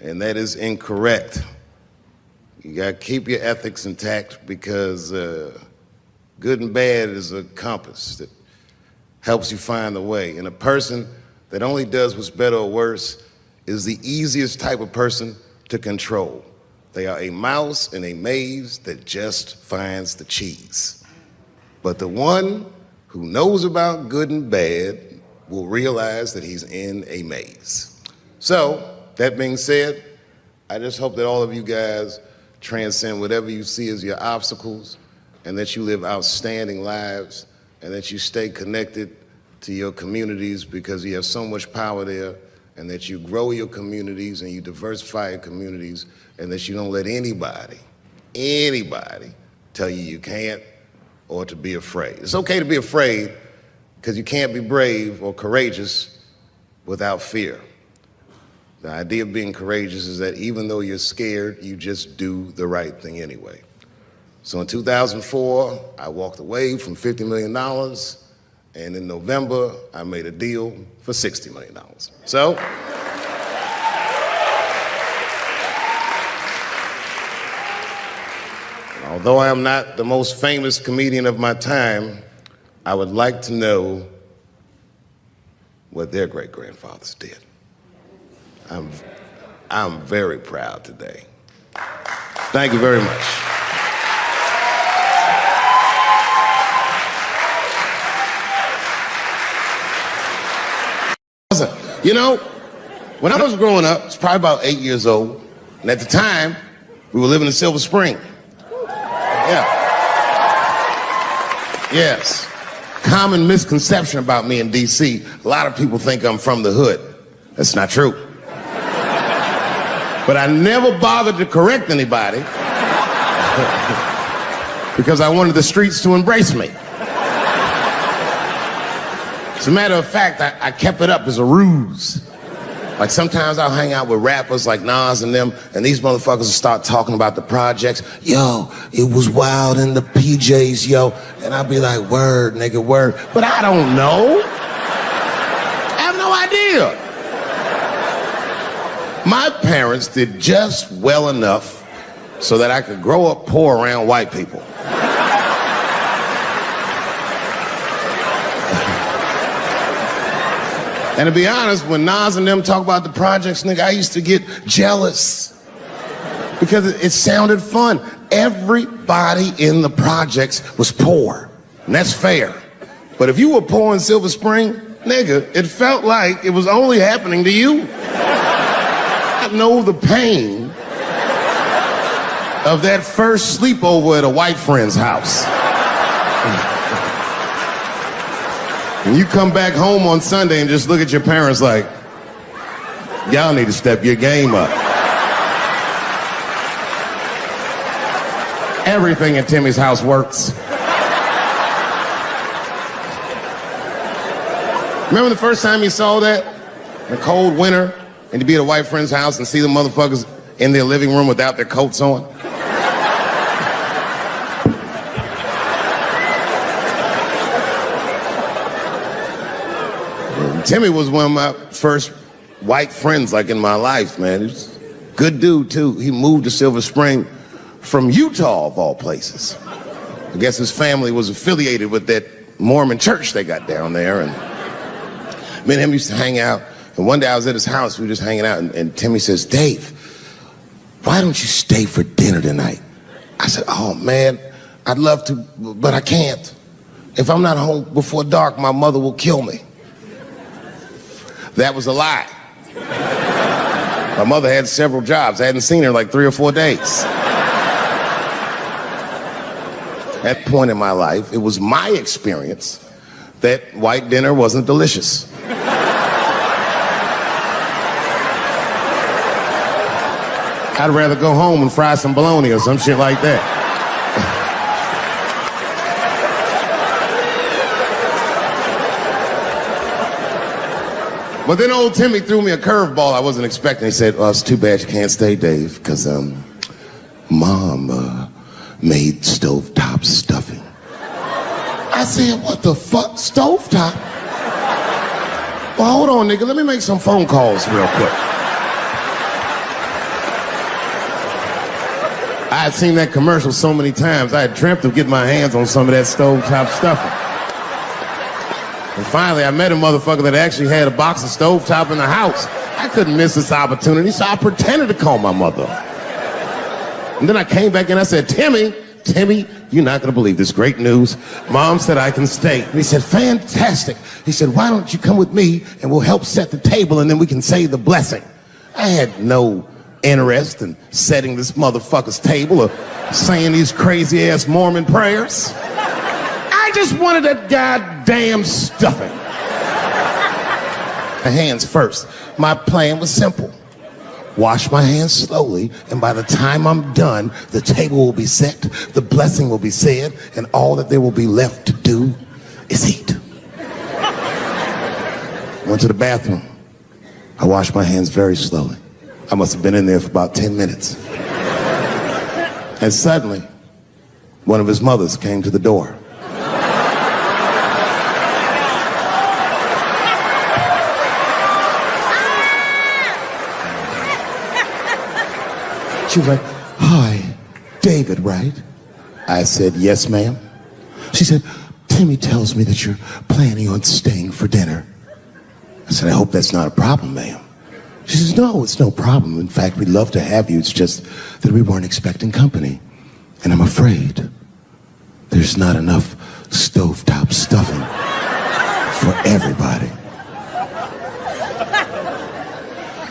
And that is incorrect. You gotta keep your ethics intact because good and bad is a compass that helps you find the way. And a person that only does what's better or worse is the easiest type of person to control. They are a mouse in a maze that just finds the cheese. But the one who knows about good and bad will realize that he's in a maze. So, that being said, I just hope that all of you guys transcend whatever you see as your obstacles, and that you live outstanding lives, and that you stay connected to your communities because you have so much power there, and that you grow your communities and you diversify your communities, and that you don't let anybody tell you you can't or to be afraid. It's okay to be afraid because you can't be brave or courageous without fear. The idea of being courageous is that even though you're scared, you just do the right thing anyway. So in 2004, I walked away from $50 million, and in November, I made a deal for $60 million. So, although I am not the most famous comedian of my time, I would like to know what their great-grandfathers did. I'm very proud today. Thank you very much. You know, when I was growing up, I was probably about 8 years old, and at the time, we were living in Silver Spring. Yeah. Yes. Common misconception about me in D.C. A lot of people think I'm from the hood. That's not true. But I never bothered to correct anybody because I wanted the streets to embrace me. As a matter of fact, I kept it up as a ruse. Like sometimes I'll hang out with rappers like Nas and them, and these motherfuckers will start talking about the projects. Yo, it was wild in the PJs, yo. And I'll be like, word, nigga, word. But I don't know. I have no idea. My parents did just well enough so that I could grow up poor around white people. And to be honest, when Nas and them talk about the projects, nigga, I used to get jealous because it sounded fun. Everybody in the projects was poor, and that's fair. But if you were poor in Silver Spring, nigga, it felt like it was only happening to you. I know the pain of that first sleepover at a white friend's house. And you come back home on Sunday and just look at your parents like, y'all need to step your game up. Everything in Timmy's house works. Remember the first time you saw that? In a cold winter, and to be at a white friend's house and see the motherfuckers in their living room without their coats on? Timmy was one of my first white friends, like, in my life, man. He's a good dude, too. He moved to Silver Spring from Utah, of all places. I guess his family was affiliated with that Mormon church they got down there, and me and him used to hang out. And one day I was at his house, we were just hanging out, and Timmy says, Dave, why don't you stay for dinner tonight? I said, oh, man, I'd love to, but I can't. If I'm not home before dark, my mother will kill me. That was a lie. My mother had several jobs. I hadn't seen her in like 3 or 4 days. At that point in my life, it was my experience that white dinner wasn't delicious. I'd rather go home and fry some bologna or some shit like that. But then old Timmy threw me a curveball I wasn't expecting. He said, it's too bad you can't stay, Dave, because Mom made stovetop stuffing. I said, what the fuck, stovetop? Well, hold on, nigga, let me make some phone calls real quick. I had seen that commercial so many times, I had dreamt of getting my hands on some of that stovetop stuffing. And finally, I met a motherfucker that actually had a box of stovetop in the house. I couldn't miss this opportunity, so I pretended to call my mother. And then I came back and I said, Timmy, you're not gonna believe this great news. Mom said I can stay. And he said, fantastic. He said, why don't you come with me and we'll help set the table and then we can say the blessing. I had no interest in setting this motherfucker's table or saying these crazy ass Mormon prayers. I just wanted that goddamn stuffing. My hands first. My plan was simple. Wash my hands slowly, and by the time I'm done, the table will be set, the blessing will be said, and all that there will be left to do is eat. Went to the bathroom. I washed my hands very slowly. I must have been in there for about 10 minutes. And suddenly, one of his mothers came to the door. She was like, hi, David, right? I said, yes, ma'am. She said, Timmy tells me that you're planning on staying for dinner. I said, I hope that's not a problem, ma'am. She says, no, it's no problem. In fact, we'd love to have you. It's just that we weren't expecting company. And I'm afraid there's not enough stovetop stuffing for everybody.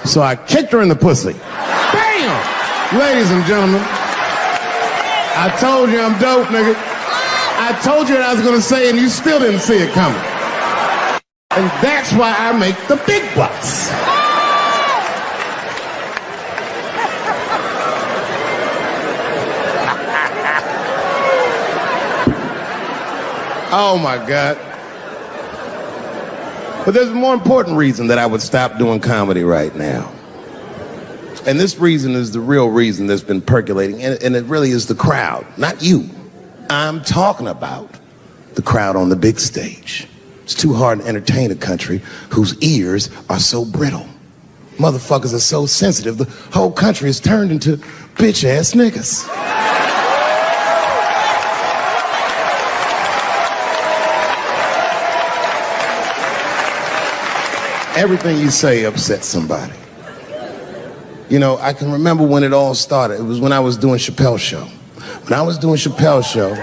So I kicked her in the pussy. Bam! Ladies and gentlemen, I told you I'm dope, nigga. I told you what I was gonna say and you still didn't see it coming. And that's why I make the big bucks. Oh my God. But there's a more important reason that I would stop doing comedy right now. And this reason is the real reason that's been percolating, and it really is the crowd, not you. I'm talking about the crowd on the big stage. It's too hard to entertain a country whose ears are so brittle. Motherfuckers are so sensitive, the whole country is turned into bitch-ass niggas. Everything you say upsets somebody. You know, I can remember when it all started. It was when I was doing Chappelle show. When I was doing Chappelle show,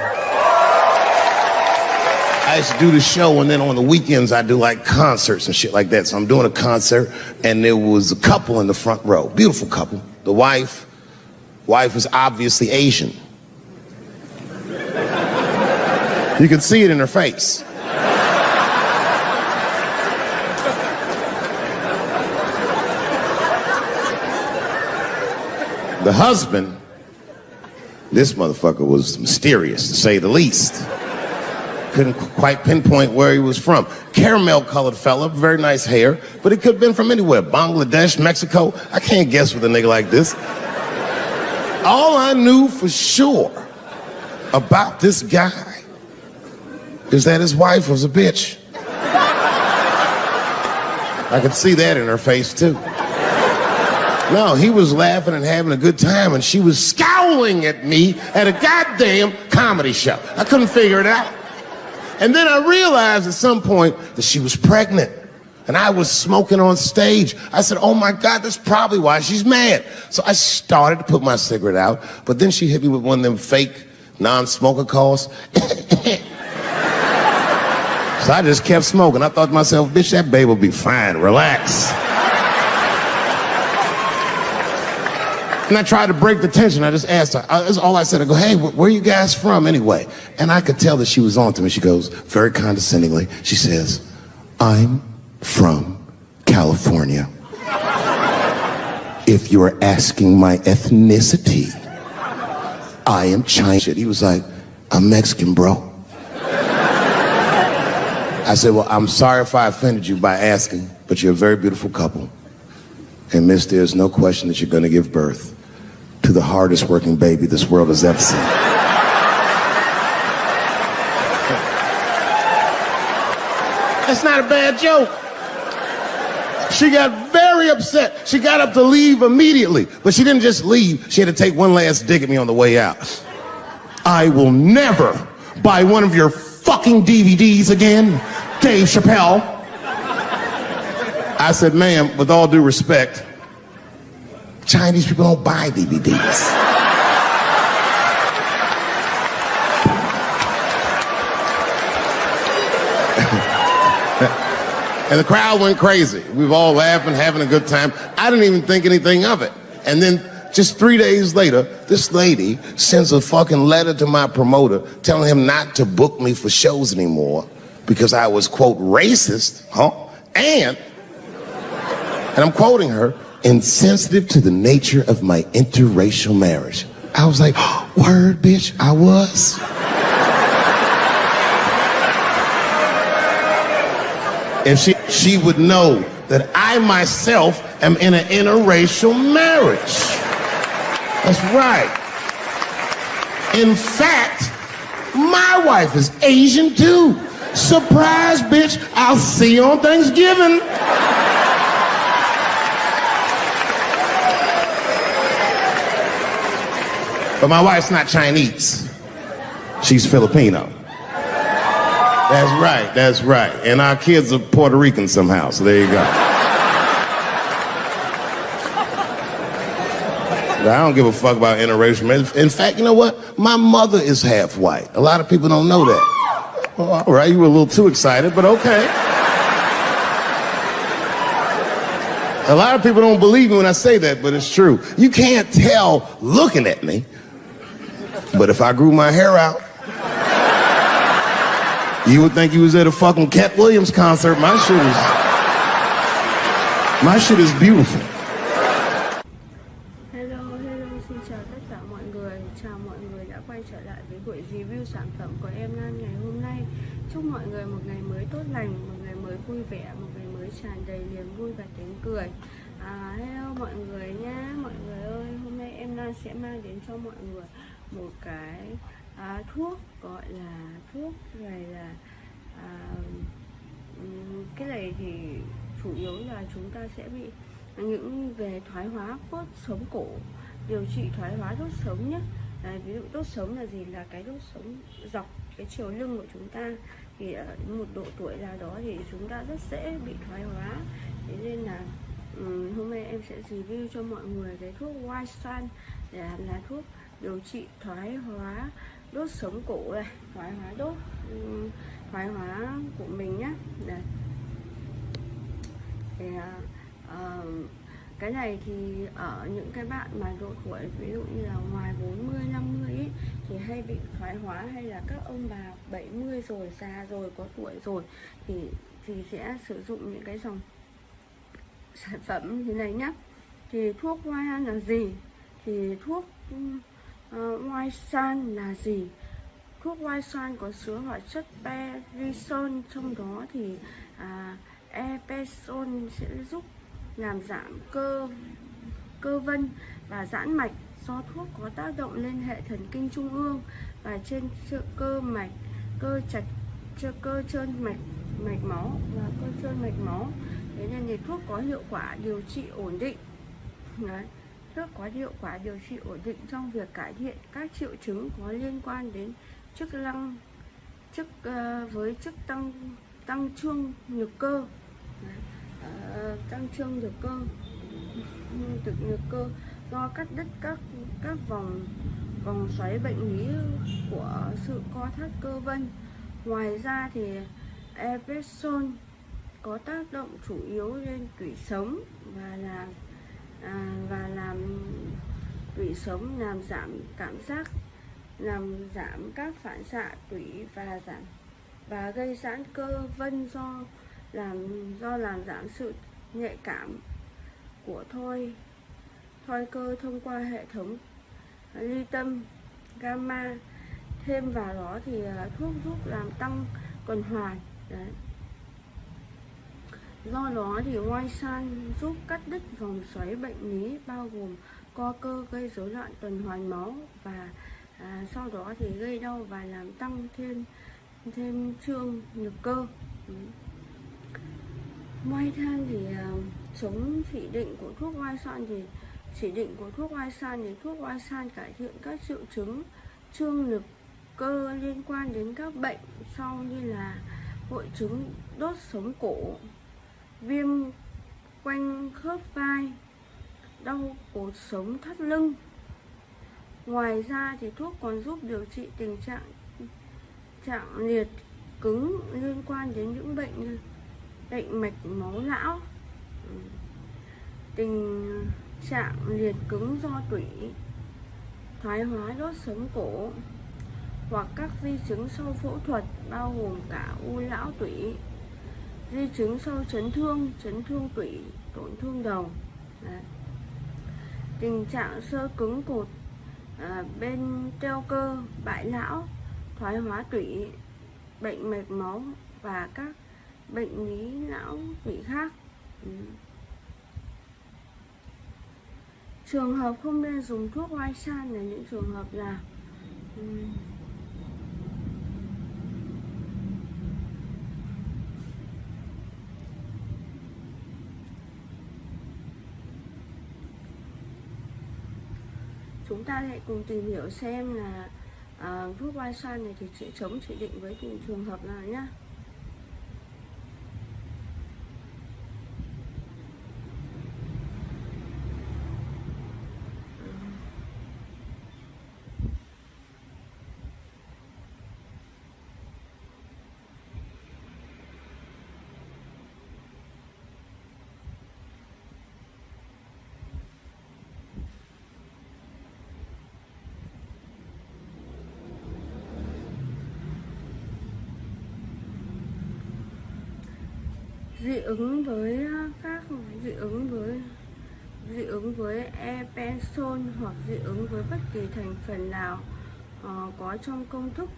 I used to do the show, and then on the weekends I do like concerts and shit like that. So I'm doing a concert, and there was a couple in the front row, beautiful couple. The wife was obviously Asian. You could see it in her face. The husband, this motherfucker was mysterious, to say the least. Couldn't quite pinpoint where he was from. Caramel-colored fella, very nice hair, but it could have been from anywhere. Bangladesh, Mexico. I can't guess with a nigga like this. All I knew for sure about this guy is that his wife was a bitch. I could see that in her face, too. No, he was laughing and having a good time, and she was scowling at me at a goddamn comedy show. I couldn't figure it out. And then I realized at some point that she was pregnant, and I was smoking on stage. I said, oh my God, that's probably why she's mad. So I started to put my cigarette out, but then she hit me with one of them fake non-smoker calls. So I just kept smoking. I thought to myself, bitch, that babe will be fine, relax. And I tried to break the tension. I just asked her. That's all I said. I go, hey, where are you guys from anyway? And I could tell that she was on to me. She goes, very condescendingly, she says, I'm from California. If you are asking my ethnicity, I am Chinese. He was like, I'm Mexican, bro. I said, well, I'm sorry if I offended you by asking, but you're a very beautiful couple. And miss, there's no question that you're going to give birth to the hardest working baby this world has ever seen. That's not a bad joke. She got very upset. She got up to leave immediately, but she didn't just leave. She had to take one last dig at me on the way out. I will never buy one of your fucking DVDs again, Dave Chappelle. I said, ma'am, with all due respect, Chinese people don't buy DVDs. And the crowd went crazy. We were all laughing, having a good time. I didn't even think anything of it. And then just 3 days later, this lady sends a fucking letter to my promoter telling him not to book me for shows anymore because I was, quote, racist, and I'm quoting her, insensitive to the nature of my interracial marriage. I was like, oh, word, bitch, I was. And she would know that I myself am in an interracial marriage. That's right. In fact, my wife is Asian too. Surprise, bitch, I'll see you on Thanksgiving. But my wife's not Chinese. She's Filipino. That's right. And our kids are Puerto Rican somehow, so there you go. But I don't give a fuck about interracial marriage. In fact, you know what? My mother is half white. A lot of people don't know that. Well, all right, you were a little too excited, but okay. A lot of people don't believe me when I say that, but it's true. You can't tell looking at me, but if I grew my hair out, you would think you was at a fucking Cat Williams concert. My shit is beautiful. Hello, xin chào tất cả mọi người. Chào mọi người đã quay trở lại với buổi review sản phẩm của em Lan ngày hôm nay. Chúc mọi người một ngày mới tốt lành, một ngày mới vui vẻ, một ngày mới tràn đầy niềm vui và tiếng cười. Hello mọi người nhé. Mọi người ơi, hôm nay em Lan sẽ mang đến cho mọi người một cái thuốc, gọi là thuốc này là cái này thì chủ yếu là chúng ta sẽ bị những về thoái hóa đốt sống cổ, điều trị thoái hóa đốt sống nhé. Ví dụ đốt sống là gì? Là cái đốt sống dọc cái chiều lưng của chúng ta, thì ở một độ tuổi nào đó thì chúng ta rất dễ bị thoái hóa. Thế nên là hôm nay em sẽ review cho mọi người cái thuốc White Sun là thuốc điều trị thoái hóa đốt sống cổ này, thoái hóa của mình nhé. Đây. Cái này thì ở những cái bạn mà độ tuổi ví dụ như là ngoài 40, 50 ấy, thì hay bị thoái hóa, hay là các ông bà 70 rồi, già rồi, có tuổi rồi thì sẽ sử dụng những cái dòng sản phẩm như thế này nhá. Thì thuốc Hoai là gì? Thì thuốc Hoai San là gì? Thuốc Hoai San có chứa hoạt chất perisol, trong đó thì epesol sẽ giúp làm giảm cơ vân và giãn mạch, do thuốc có tác động lên hệ thần kinh trung ương và trên cơ mạch, cơ trơn mạch máu và cơ trơn mạch máu. Thế nên thì thuốc có hiệu quả điều trị ổn định. Đấy. Thuốc có hiệu quả điều trị ổn định trong việc cải thiện các triệu chứng có liên quan đến chức năng với chức tăng trương nhược cơ. Tăng trương nhược cơ do cắt đứt các vòng xoáy bệnh lý của sự co thắt cơ vân. Ngoài ra thì epesol có tác động chủ yếu lên tủy sống và làm tủy sống, làm giảm cảm giác, làm giảm các phản xạ tủy và gây giãn cơ vân, do làm giảm sự nhạy cảm của thoi cơ thông qua hệ thống ly tâm gamma. Thêm vào đó thì thuốc giúp làm tăng tuần hoàn. Đấy. Do đó thì Hoai San giúp cắt đứt vòng xoáy bệnh lý bao gồm co cơ, gây rối loạn tuần hoàn máu và sau đó thì gây đau và làm tăng thêm trương nhược cơ. Hoai San thì chống chỉ định của thuốc Hoai San thì thuốc Hoai San cải thiện các triệu chứng trương nhược cơ liên quan đến các bệnh sau như là hội chứng đốt sống cổ, viêm quanh khớp vai, đau cột sống thắt lưng. Ngoài ra thì thuốc còn giúp điều trị tình trạng liệt cứng liên quan đến những bệnh mạch máu não, tình trạng liệt cứng do tủy, thoái hóa đốt sống cổ, hoặc các di chứng sau phẫu thuật bao gồm cả u não tủy, di chứng sau chấn thương tủy, tổn thương đầu. Đấy. Tình trạng xơ cứng cột bên teo cơ, bại não, thoái hóa tủy, bệnh mạch máu và các bệnh lý não tủy khác. Trường hợp không nên dùng thuốc Hoai San là những trường hợp là chúng ta hãy cùng tìm hiểu xem là thuốc Hoai San này thì sẽ chống chỉ định với từng trường hợp nào nhé. Dị ứng với epesol hoặc dị ứng với bất kỳ thành phần nào có trong công thức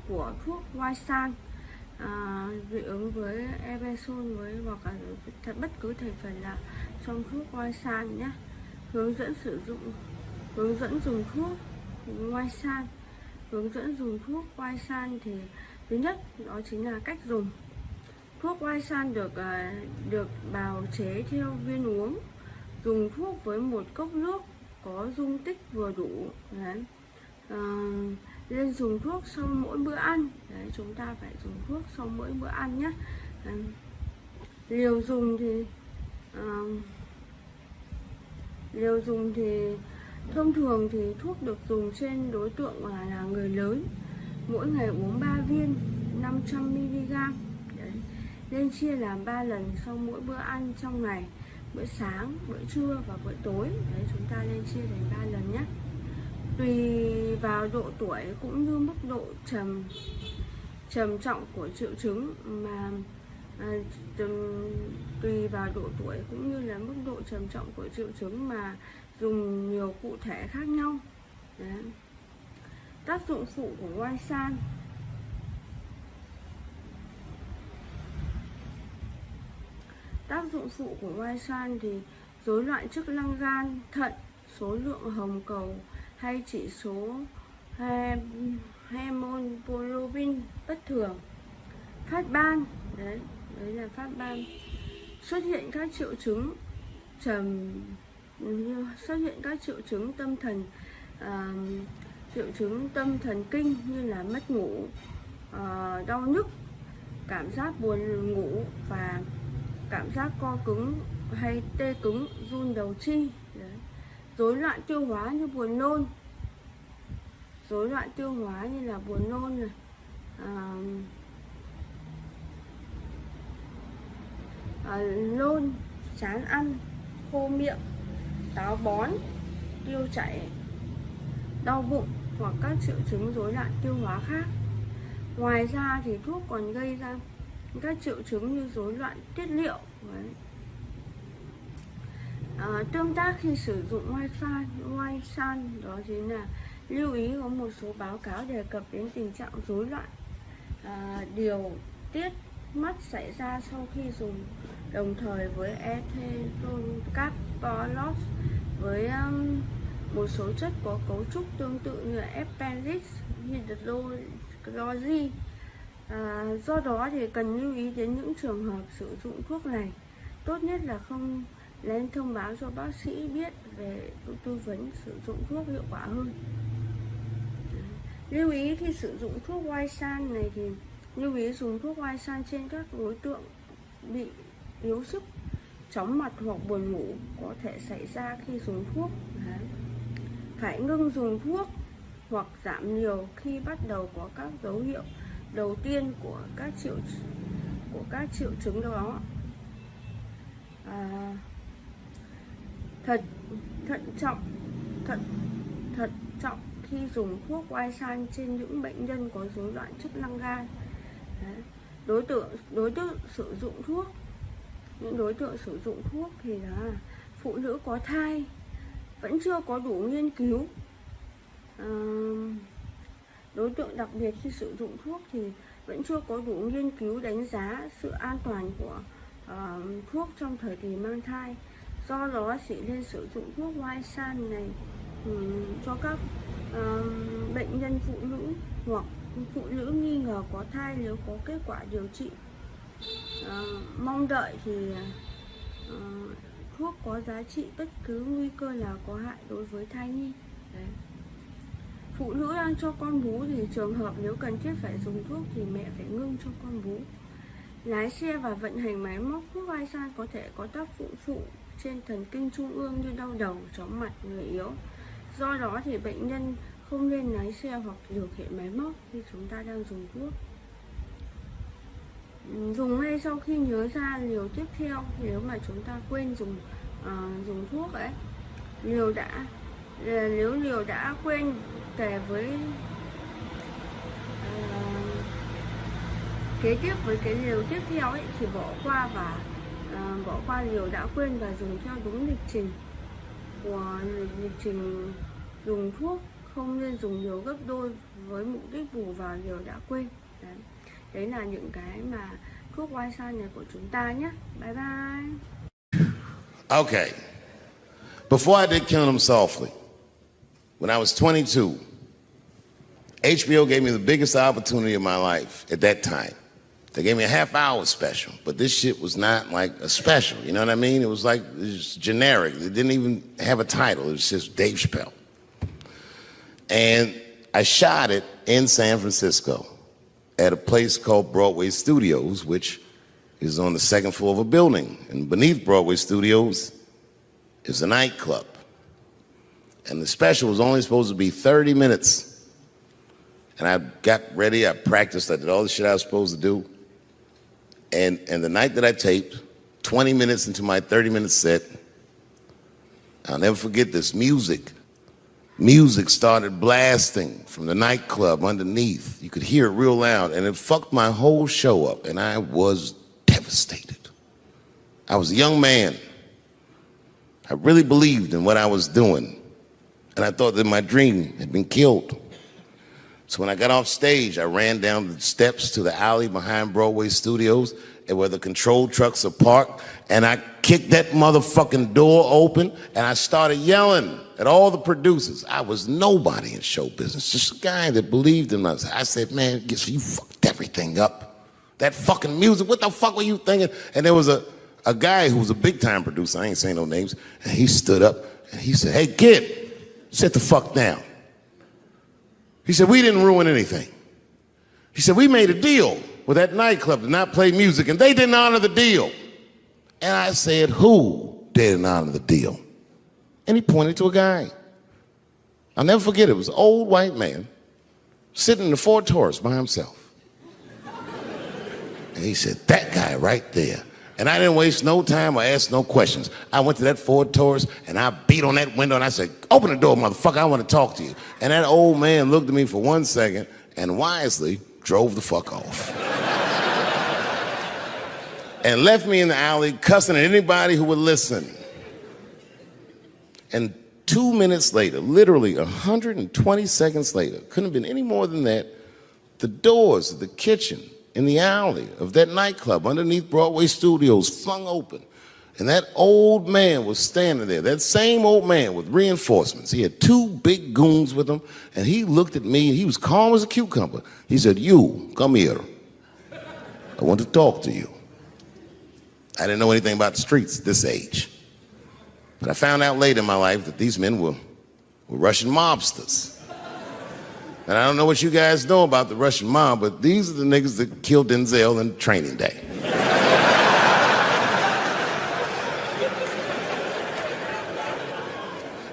của thuốc Hoai San. Dị ứng với epesol hoặc là bất cứ thành phần nào trong thuốc Hoai San nhé. Hướng dẫn dùng thuốc Hoai San. Hướng dẫn dùng thuốc Hoai San thì thứ nhất đó chính là cách dùng. Thuốc Hoai San được bào chế theo viên uống. Dùng thuốc với một cốc nước có dung tích vừa đủ. Đấy. Nên dùng thuốc sau mỗi bữa ăn. Đấy, chúng ta phải dùng thuốc sau mỗi bữa ăn nhé. Liều dùng thì thông thường thì thuốc được dùng trên đối tượng là người lớn. Mỗi ngày uống 3 viên 500 mg. Đấy. Nên chia làm 3 lần sau mỗi bữa ăn trong ngày. bữa sáng, bữa trưa và bữa tối. Đấy, chúng ta nên chia thành 3 lần nhé. Tùy vào độ tuổi cũng như mức độ trầm trọng của triệu chứng mà tùy vào độ tuổi cũng như là mức độ trầm trọng của triệu chứng mà dùng nhiều cụ thể khác nhau. Đấy. Tác dụng phụ của White San. Tác dụng phụ của White San thì rối loạn chức năng gan, thận, số lượng hồng cầu hay chỉ số hemoglobin bất thường, phát ban. Đấy là phát ban. Xuất hiện các triệu chứng tâm thần, triệu chứng tâm thần kinh như là mất ngủ, đau nhức, cảm giác buồn ngủ và cảm giác co cứng hay tê cứng, run đầu chi. Rối loạn tiêu hóa như buồn nôn, rối loạn tiêu hóa như là buồn nôn này, nôn, chán ăn, khô miệng, táo bón, tiêu chảy, đau bụng hoặc các triệu chứng rối loạn tiêu hóa khác. Ngoài ra thì thuốc còn gây ra các triệu chứng như rối loạn tiết niệu. Tương tác khi sử dụng White San đó chính là lưu ý có một số báo cáo đề cập đến tình trạng rối loạn điều tiết mắt xảy ra sau khi dùng đồng thời với ethylcaptolose với một số chất có cấu trúc tương tự như appendix hydroxy. Do đó thì cần lưu ý đến những trường hợp sử dụng thuốc này. Tốt nhất là không nên thông báo cho bác sĩ biết về tư vấn sử dụng thuốc hiệu quả hơn. Lưu ý khi sử dụng thuốc White San này thì lưu ý dùng thuốc White San trên các đối tượng bị yếu sức, chóng mặt hoặc buồn ngủ có thể xảy ra khi dùng thuốc. Phải ngưng dùng thuốc hoặc giảm liều khi bắt đầu có các dấu hiệu đầu tiên của các triệu chứng đó. Thận trọng khi dùng thuốc White San trên những bệnh nhân có rối loạn chức năng gan. Đối tượng sử dụng thuốc, những đối tượng sử dụng thuốc thì là phụ nữ có thai, vẫn chưa có đủ nghiên cứu. Đối tượng đặc biệt khi sử dụng thuốc thì vẫn chưa có đủ nghiên cứu đánh giá sự an toàn của thuốc trong thời kỳ mang thai. Do đó chỉ nên sử dụng thuốc White San này cho các bệnh nhân phụ nữ hoặc phụ nữ nghi ngờ có thai nếu có kết quả điều trị mong đợi thì thuốc có giá trị bất cứ nguy cơ nào có hại đối với thai nhi. Đấy. Phụ nữ đang cho con bú thì trường hợp nếu cần thiết phải dùng thuốc thì mẹ phải ngưng cho con bú. Lái xe và vận hành máy móc, thuốc White San có thể có tác dụng phụ trên thần kinh trung ương như đau đầu, chóng mặt, người yếu. Do đó thì bệnh nhân không nên lái xe hoặc điều khiển máy móc khi chúng ta đang dùng thuốc. Dùng ngay sau khi nhớ ra liều tiếp theo. Nếu mà chúng ta quên dùng thuốc ấy, nếu liều đã quên kể với kế tiếp với cái liều tiếp theo ấy thì bỏ qua liều đã quên và dùng theo đúng lịch trình dùng thuốc. Không nên dùng liều gấp đôi với mục đích bù vào liều đã quên. Đấy là những cái mà thuốc White San này của chúng ta nhé. Bye bye. Okay. Before I did Killing Them Softly, when I was 22, HBO gave me the biggest opportunity of my life at that time. They gave me a half-hour special, but this shit was not like a special, you know what I mean? It was generic. It didn't even have a title. It was just Dave Chappelle. And I shot it in San Francisco at a place called Broadway Studios, which is on the second floor of a building. And beneath Broadway Studios is a nightclub. And the special was only supposed to be 30 minutes. And I got ready, I practiced, I did all the shit I was supposed to do. And the night that I taped, 20 minutes into my 30-minute set, I'll never forget this. Music started blasting from the nightclub underneath. You could hear it real loud, and it fucked my whole show up, and I was devastated. I was a young man. I really believed in what I was doing, and I thought that my dream had been killed. So when I got off stage, I ran down the steps to the alley behind Broadway Studios and where the control trucks are parked, and I kicked that motherfucking door open, and I started yelling at all the producers. I was nobody in show business, just a guy that believed in us. I said, man, you fucked everything up. That fucking music, what the fuck were you thinking? And there was a guy who was a big-time producer, I ain't saying no names, and he stood up, and he said, hey, kid, sit the fuck down. He said, we didn't ruin anything. He said, we made a deal with that nightclub to not play music, and they didn't honor the deal. And I said, who didn't honor the deal? And he pointed to a guy. I'll never forget it. It was an old white man sitting in the Ford Taurus by himself. And he said, that guy right there. And I didn't waste no time or ask no questions. I went to that Ford Taurus, and I beat on that window, and I said, open the door, motherfucker, I want to talk to you. And that old man looked at me for 1 second and wisely drove the fuck off. And left me in the alley cussing at anybody who would listen. And 2 minutes later, literally 120 seconds later, couldn't have been any more than that, the doors of the kitchen in the alley of that nightclub underneath Broadway Studios flung open. And that old man was standing there, that same old man with reinforcements. He had 2 big goons with him, and he looked at me, and he was calm as a cucumber. He said, you, come here. I want to talk to you. I didn't know anything about the streets at this age. But I found out later in my life that these men were Russian mobsters. And I don't know what you guys know about the Russian mob, but these are the niggas that killed Denzel in Training Day.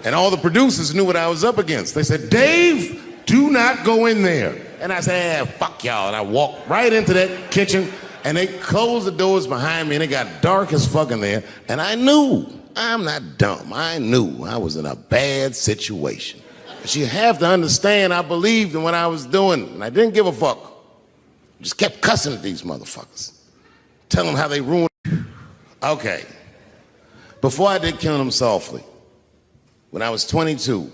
And all the producers knew what I was up against. They said, Dave, do not go in there. And I said, fuck y'all. And I walked right into that kitchen, and they closed the doors behind me, and it got dark as fuck in there. And I knew, I'm not dumb, I knew I was in a bad situation. But you have to understand, I believed in what I was doing, and I didn't give a fuck. Just kept cussing at these motherfuckers. Tell them how they ruined. Okay. Before I did Killing Them Softly, when I was 22,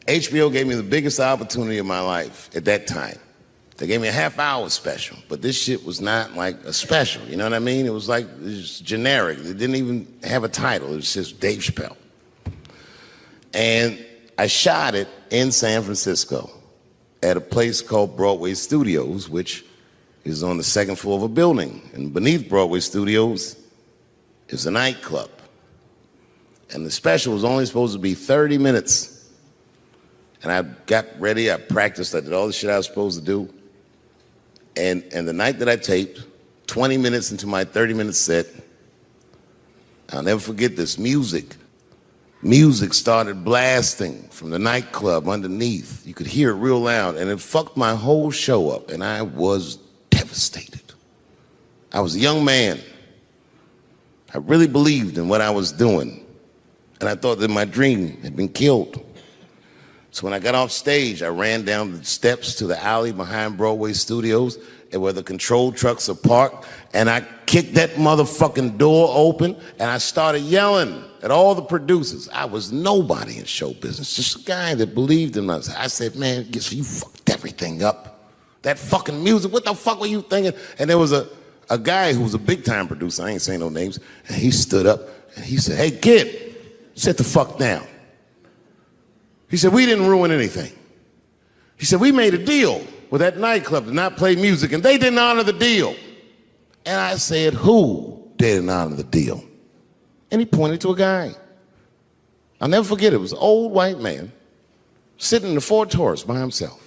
HBO gave me the biggest opportunity of my life at that time. They gave me a half-hour special, but this shit was not like a special, you know what I mean? It was like, it was generic. It didn't even have a title. It was just Dave Chappelle. And I shot it in San Francisco at a place called Broadway Studios, which is on the 2nd floor of a building. And beneath Broadway Studios is a nightclub. And the special was only supposed to be 30 minutes. And I got ready, I practiced, I did all the shit I was supposed to do. And the night that I taped, 20 minutes into my 30-minute set, I'll never forget this. Music started blasting from the nightclub underneath. You could hear it real loud, and it fucked my whole show up, and I was devastated. I was a young man. I really believed in what I was doing, and I thought that my dream had been killed. So when I got off stage, I ran down the steps to the alley behind Broadway Studios and where the control trucks are parked, and I kicked that motherfucking door open, and I started yelling at all the producers. I was nobody in show business, just a guy that believed in us. I said, man, you fucked everything up. That fucking music, what the fuck were you thinking? And there was a guy who was a big-time producer, I ain't saying no names, and he stood up, and he said, hey, kid, sit the fuck down. He said, we didn't ruin anything. He said, we made a deal with that nightclub to not play music, and they didn't honor the deal. And I said, who didn't honor the deal? And he pointed to a guy. I'll never forget it. It was an old white man sitting in the Ford Taurus by himself.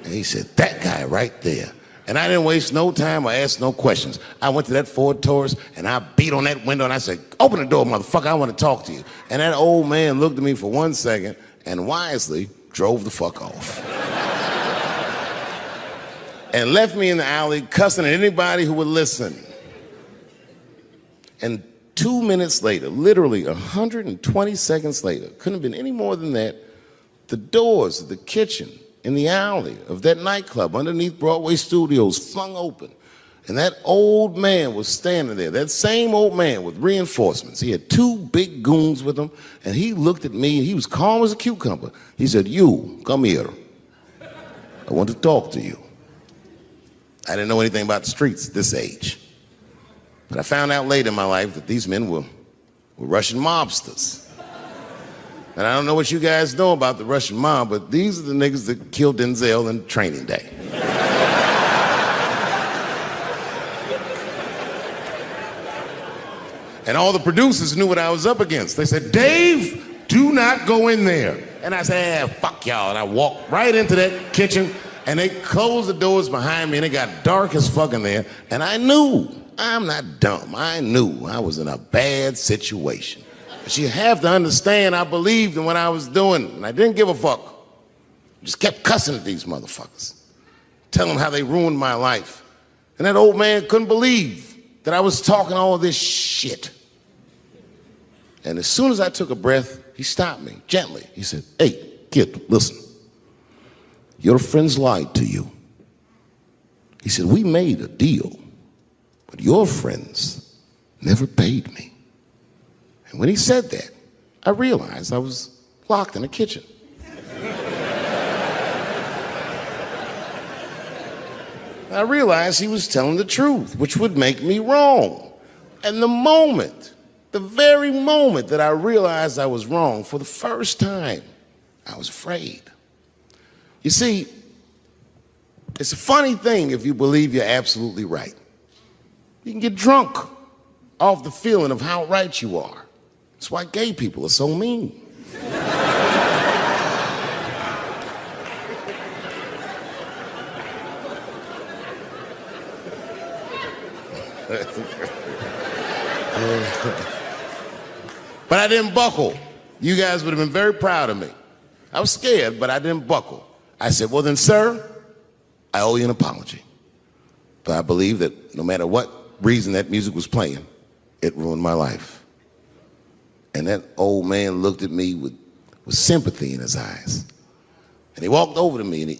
And he said, that guy right there. And I didn't waste no time or ask no questions. I went to that Ford Taurus, and I beat on that window, and I said, open the door, motherfucker, I want to talk to you. And that old man looked at me for 1 second and wisely drove the fuck off. And left me in the alley cussing at anybody who would listen. And 2 minutes later, literally 120 seconds later, couldn't have been any more than that, the doors of the kitchen in the alley of that nightclub underneath Broadway Studios flung open. And that old man was standing there, that same old man with reinforcements. He had 2 big goons with him, and he looked at me, and he was calm as a cucumber. He said, "You, come here. I want to talk to you." I didn't know anything about the streets at this age. But I found out later in my life that these men were Russian mobsters. And I don't know what you guys know about the Russian mob, but these are the niggas that killed Denzel in Training Day. And all the producers knew what I was up against. They said, "Dave, do not go in there." And I said, "Fuck y'all." And I walked right into that kitchen, and they closed the doors behind me, and it got dark as fuck in there. And I knew, I'm not dumb, I knew I was in a bad situation. But you have to understand, I believed in what I was doing, and I didn't give a fuck. Just kept cussing at these motherfuckers, telling them how they ruined my life. And that old man couldn't believe that I was talking all this shit. And as soon as I took a breath, he stopped me gently. He said, "Hey, kid, listen. Your friends lied to you." He said, "We made a deal, but your friends never paid me." And when he said that, I realized I was locked in a kitchen. I realized he was telling the truth, which would make me wrong. And the very moment that I realized I was wrong, for the first time, I was afraid. You see, it's a funny thing if you believe you're absolutely right. You can get drunk off the feeling of how right you are. That's why gay people are so mean. But I didn't buckle. You guys would have been very proud of me. I was scared, but I didn't buckle. I said, "Well then, sir, I owe you an apology. But I believe that no matter what reason that music was playing, it ruined my life." And that old man looked at me with sympathy in his eyes. And he walked over to me and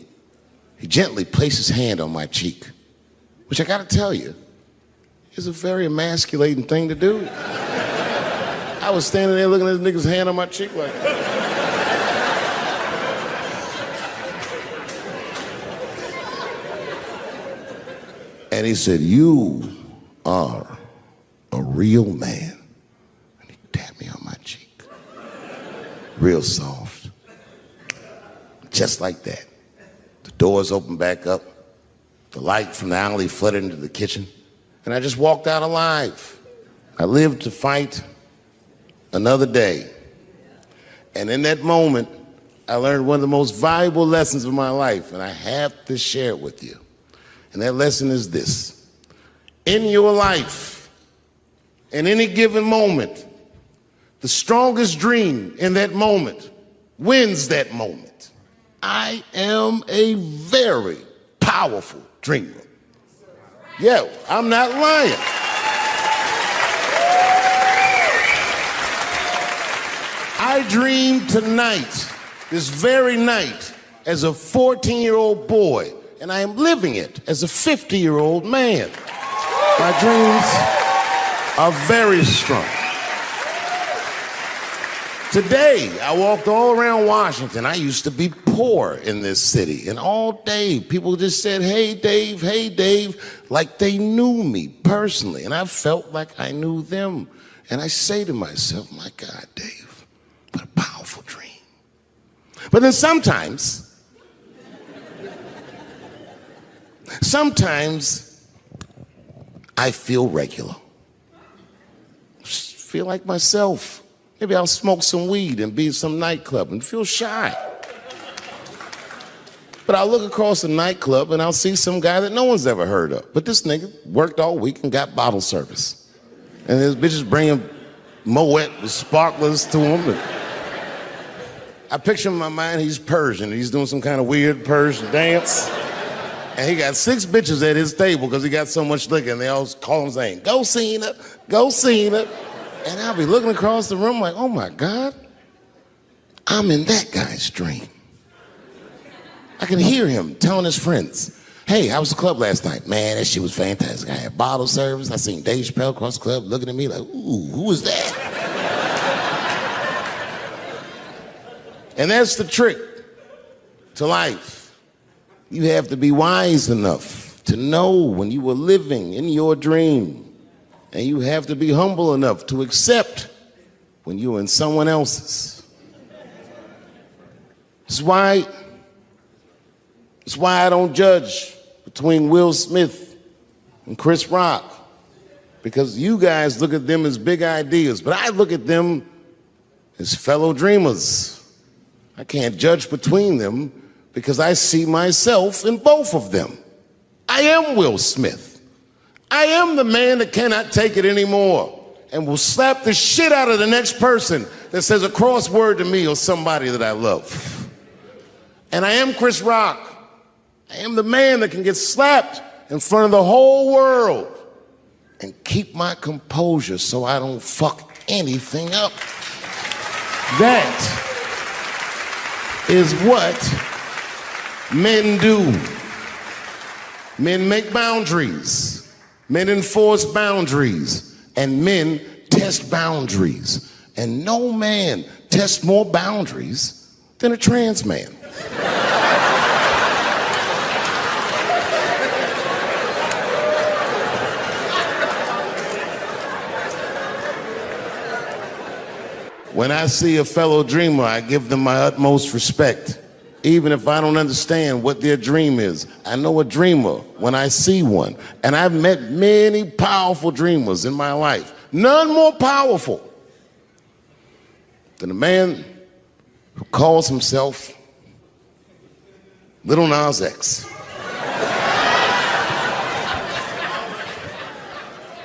he gently placed his hand on my cheek, which I gotta tell you, is a very emasculating thing to do. I was standing there looking at this nigga's hand on my cheek like, and he said, "You are a real man." And he tapped me on my cheek. Real soft. Just like that. The doors opened back up. The light from the alley flooded into the kitchen. And I just walked out alive. I lived to fight another day. And in that moment, I learned one of the most valuable lessons of my life, and I have to share it with you. And that lesson is this. In your life, in any given moment, the strongest dream in that moment wins that moment. I am a very powerful dreamer. Yeah, I'm not lying. I dreamed tonight, this very night, as a 14-year-old boy, and I am living it as a 50-year-old man. My dreams are very strong. Today, I walked all around Washington. I used to be poor in this city, and all day people just said, hey, Dave, like they knew me personally, and I felt like I knew them. And I say to myself, my God, Dave, what a powerful dream. But then sometimes I feel regular. Feel like myself. Maybe I'll smoke some weed and be in some nightclub and feel shy. But I'll look across the nightclub and I'll see some guy that no one's ever heard of. But this nigga worked all week and got bottle service. And his bitches bringing Moet with sparklers to him. And I picture in my mind he's Persian. He's doing some kind of weird Persian dance. And he got 6 bitches at his table because he got so much liquor, and they all call him saying, "Go Cena, go Cena." And I'll be looking across the room like, oh my God, I'm in that guy's dream. I can hear him telling his friends, "Hey, how was the club last night?" "Man, that shit was fantastic. I had bottle service. I seen Dave Chappelle across the club looking at me like, ooh, who is that?" And that's the trick to life. You have to be wise enough to know when you were living in your dream. And you have to be humble enough to accept when you're in someone else's. It's why I don't judge between Will Smith and Chris Rock. Because you guys look at them as big ideas, but I look at them as fellow dreamers. I can't judge between them because I see myself in both of them. I am Will Smith. I am the man that cannot take it anymore and will slap the shit out of the next person that says a crossword to me or somebody that I love. And I am Chris Rock. I am the man that can get slapped in front of the whole world and keep my composure so I don't fuck anything up. That is what men do. Men make boundaries. Men enforce boundaries. And men test boundaries. And no man tests more boundaries than a trans man. When I see a fellow dreamer, I give them my utmost respect. Even if I don't understand what their dream is. I know a dreamer when I see one. And I've met many powerful dreamers in my life. None more powerful than a man who calls himself Little Nas X.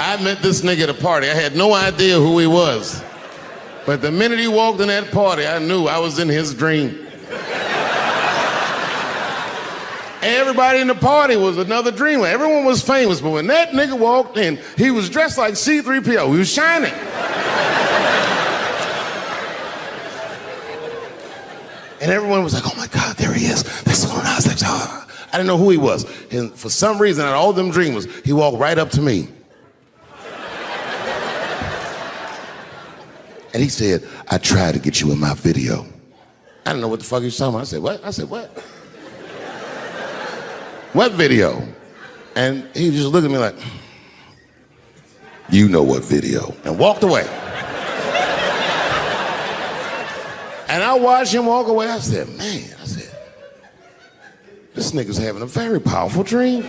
I met this nigga at a party. I had no idea who he was. But the minute he walked in that party, I knew I was in his dream. Everybody in the party was another dreamer. Everyone was famous, but when that nigga walked in, he was dressed like C-3PO. He was shining. And everyone was like, "Oh my God, there he is. That's Lil Nas X." I didn't know who he was. And for some reason, out of all them dreamers, he walked right up to me. And he said, "I tried to get you in my video." I didn't know what the fuck he was talking about. I said, "What?" I said, "What? What video?" And he just looked at me like, "You know what video," and walked away. And I watched him walk away. I said, "Man," I said, "this nigga's having a very powerful dream."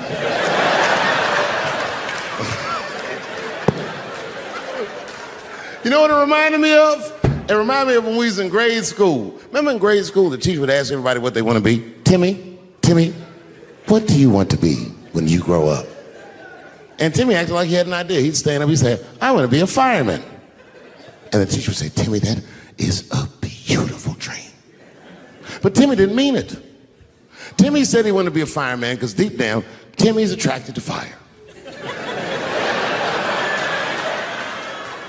You know what it reminded me of? It reminded me of when we was in grade school. Remember in grade school, the teacher would ask everybody what they want to be? Timmy, what do you want to be when you grow up? And Timmy acted like he had an idea. He'd stand up, he'd say, "I want to be a fireman." And the teacher would say, "Timmy, that is a beautiful dream." But Timmy didn't mean it. Timmy said he wanted to be a fireman because deep down, Timmy's attracted to fire.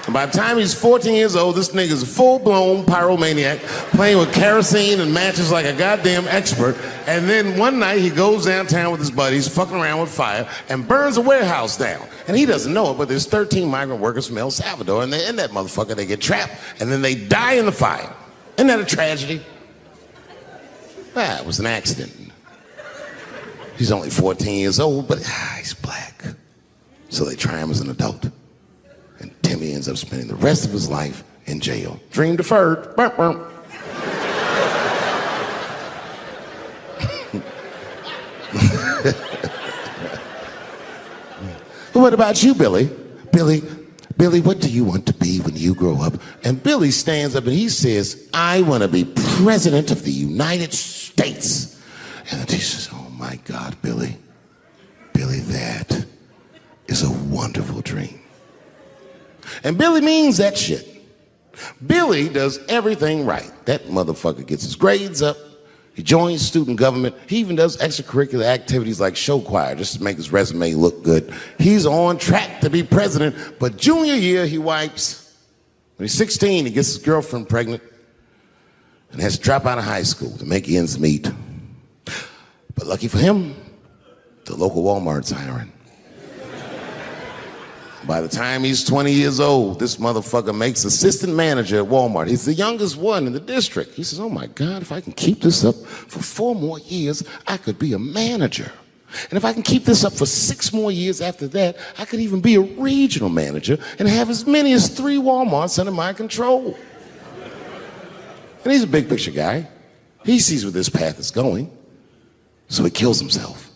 And by the time he's 14 years old, this nigga's a full-blown pyromaniac, playing with kerosene and matches like a goddamn expert. And then one night he goes downtown with his buddies, fucking around with fire, and burns a warehouse down. And he doesn't know it, but there's 13 migrant workers from El Salvador, and they're in that motherfucker. They get trapped, and then they die in the fire. Isn't that a tragedy? It was an accident. He's only 14 years old, but he's black. So they try him as an adult. And Timmy ends up spending the rest of his life in jail. Dream deferred. Burp, burp. But what about you, Billy? Billy, what do you want to be when you grow up? And Billy stands up and he says, "I want to be president of the United States." And the teacher says, "Oh my God, Billy, that is a wonderful dream." And Billy means that shit. Billy does everything right. That motherfucker gets his grades up. He joins student government. He even does extracurricular activities like show choir just to make his resume look good. He's on track to be president, but junior year he wipes. When he's 16, he gets his girlfriend pregnant and has to drop out of high school to make ends meet. But lucky for him, the local Walmart's hiring. By the time he's 20 years old, this motherfucker makes assistant manager at Walmart. He's the youngest one in the district. He says, oh my God, if I can keep this up for 4 more years, I could be a manager. And if I can keep this up for 6 more years after that, I could even be a regional manager and have as many as 3 Walmarts under my control. And he's a big picture guy. He sees where this path is going, so he kills himself.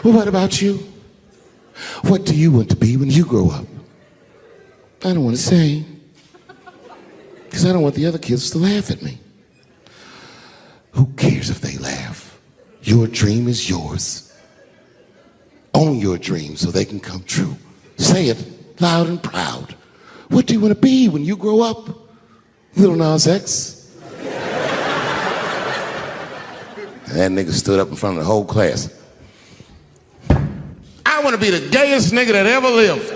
Well, what about you? What do you want to be when you grow up? I don't want to say, because I don't want the other kids to laugh at me. Who cares if they laugh? Your dream is yours. Own your dream so they can come true. Say it loud and proud. What do you want to be when you grow up? Little Nas X. And that nigga stood up in front of the whole class. I want to be the gayest nigga that ever lived.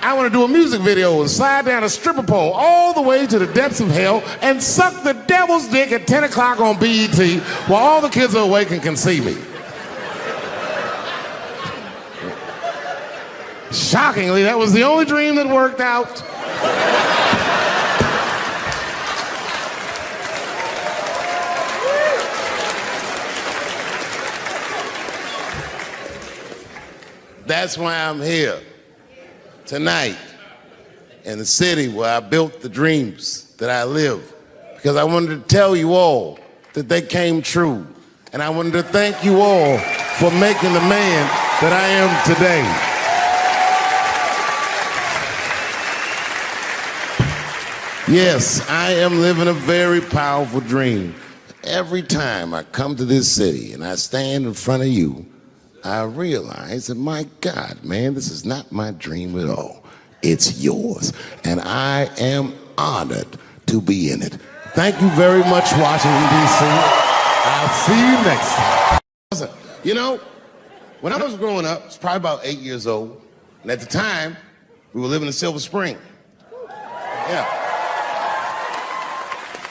I want to do a music video and slide down a stripper pole all the way to the depths of hell and suck the devil's dick at 10 o'clock on BET while all the kids are awake and can see me. Shockingly, that was the only dream that worked out. That's why I'm here tonight in the city where I built the dreams that I live, because I wanted to tell you all that they came true. And I wanted to thank you all for making the man that I am today. Yes, I am living a very powerful dream. Every time I come to this city and I stand in front of you, I realize that, my God, man, this is not my dream at all. It's yours. And I am honored to be in it. Thank you very much, Washington, D.C. I'll see you next time. Listen, you know, when I was growing up, I was probably about 8 years old. And at the time, we were living in Silver Spring. Yeah.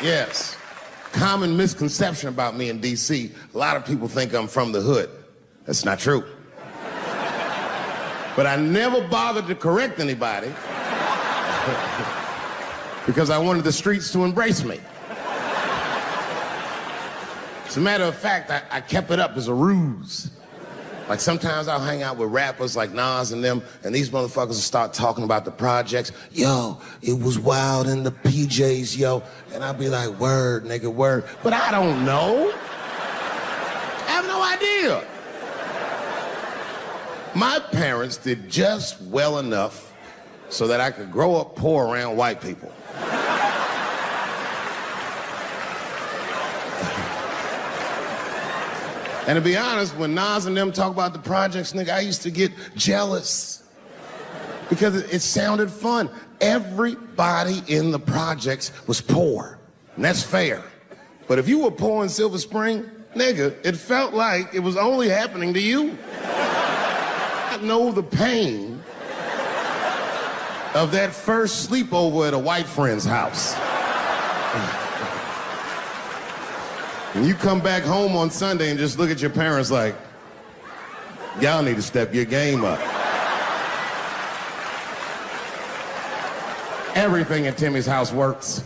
Yes. Common misconception about me in D.C. A lot of people think I'm from the hood. That's not true. But I never bothered to correct anybody because I wanted the streets to embrace me. As a matter of fact, I kept it up as a ruse. Like sometimes I'll hang out with rappers like Nas and them, and these motherfuckers will start talking about the projects. Yo, it was wild in the PJs, yo. And I'll be like, word, nigga, word. But I don't know. I have no idea. My parents did just well enough so that I could grow up poor around white people. And to be honest, when Nas and them talk about the projects, nigga, I used to get jealous because it sounded fun. Everybody in the projects was poor, and that's fair. But if you were poor in Silver Spring, nigga, it felt like it was only happening to you. I know the pain of that first sleepover at a white friend's house. And you come back home on Sunday and just look at your parents like, y'all need to step your game up. Everything in Timmy's house works.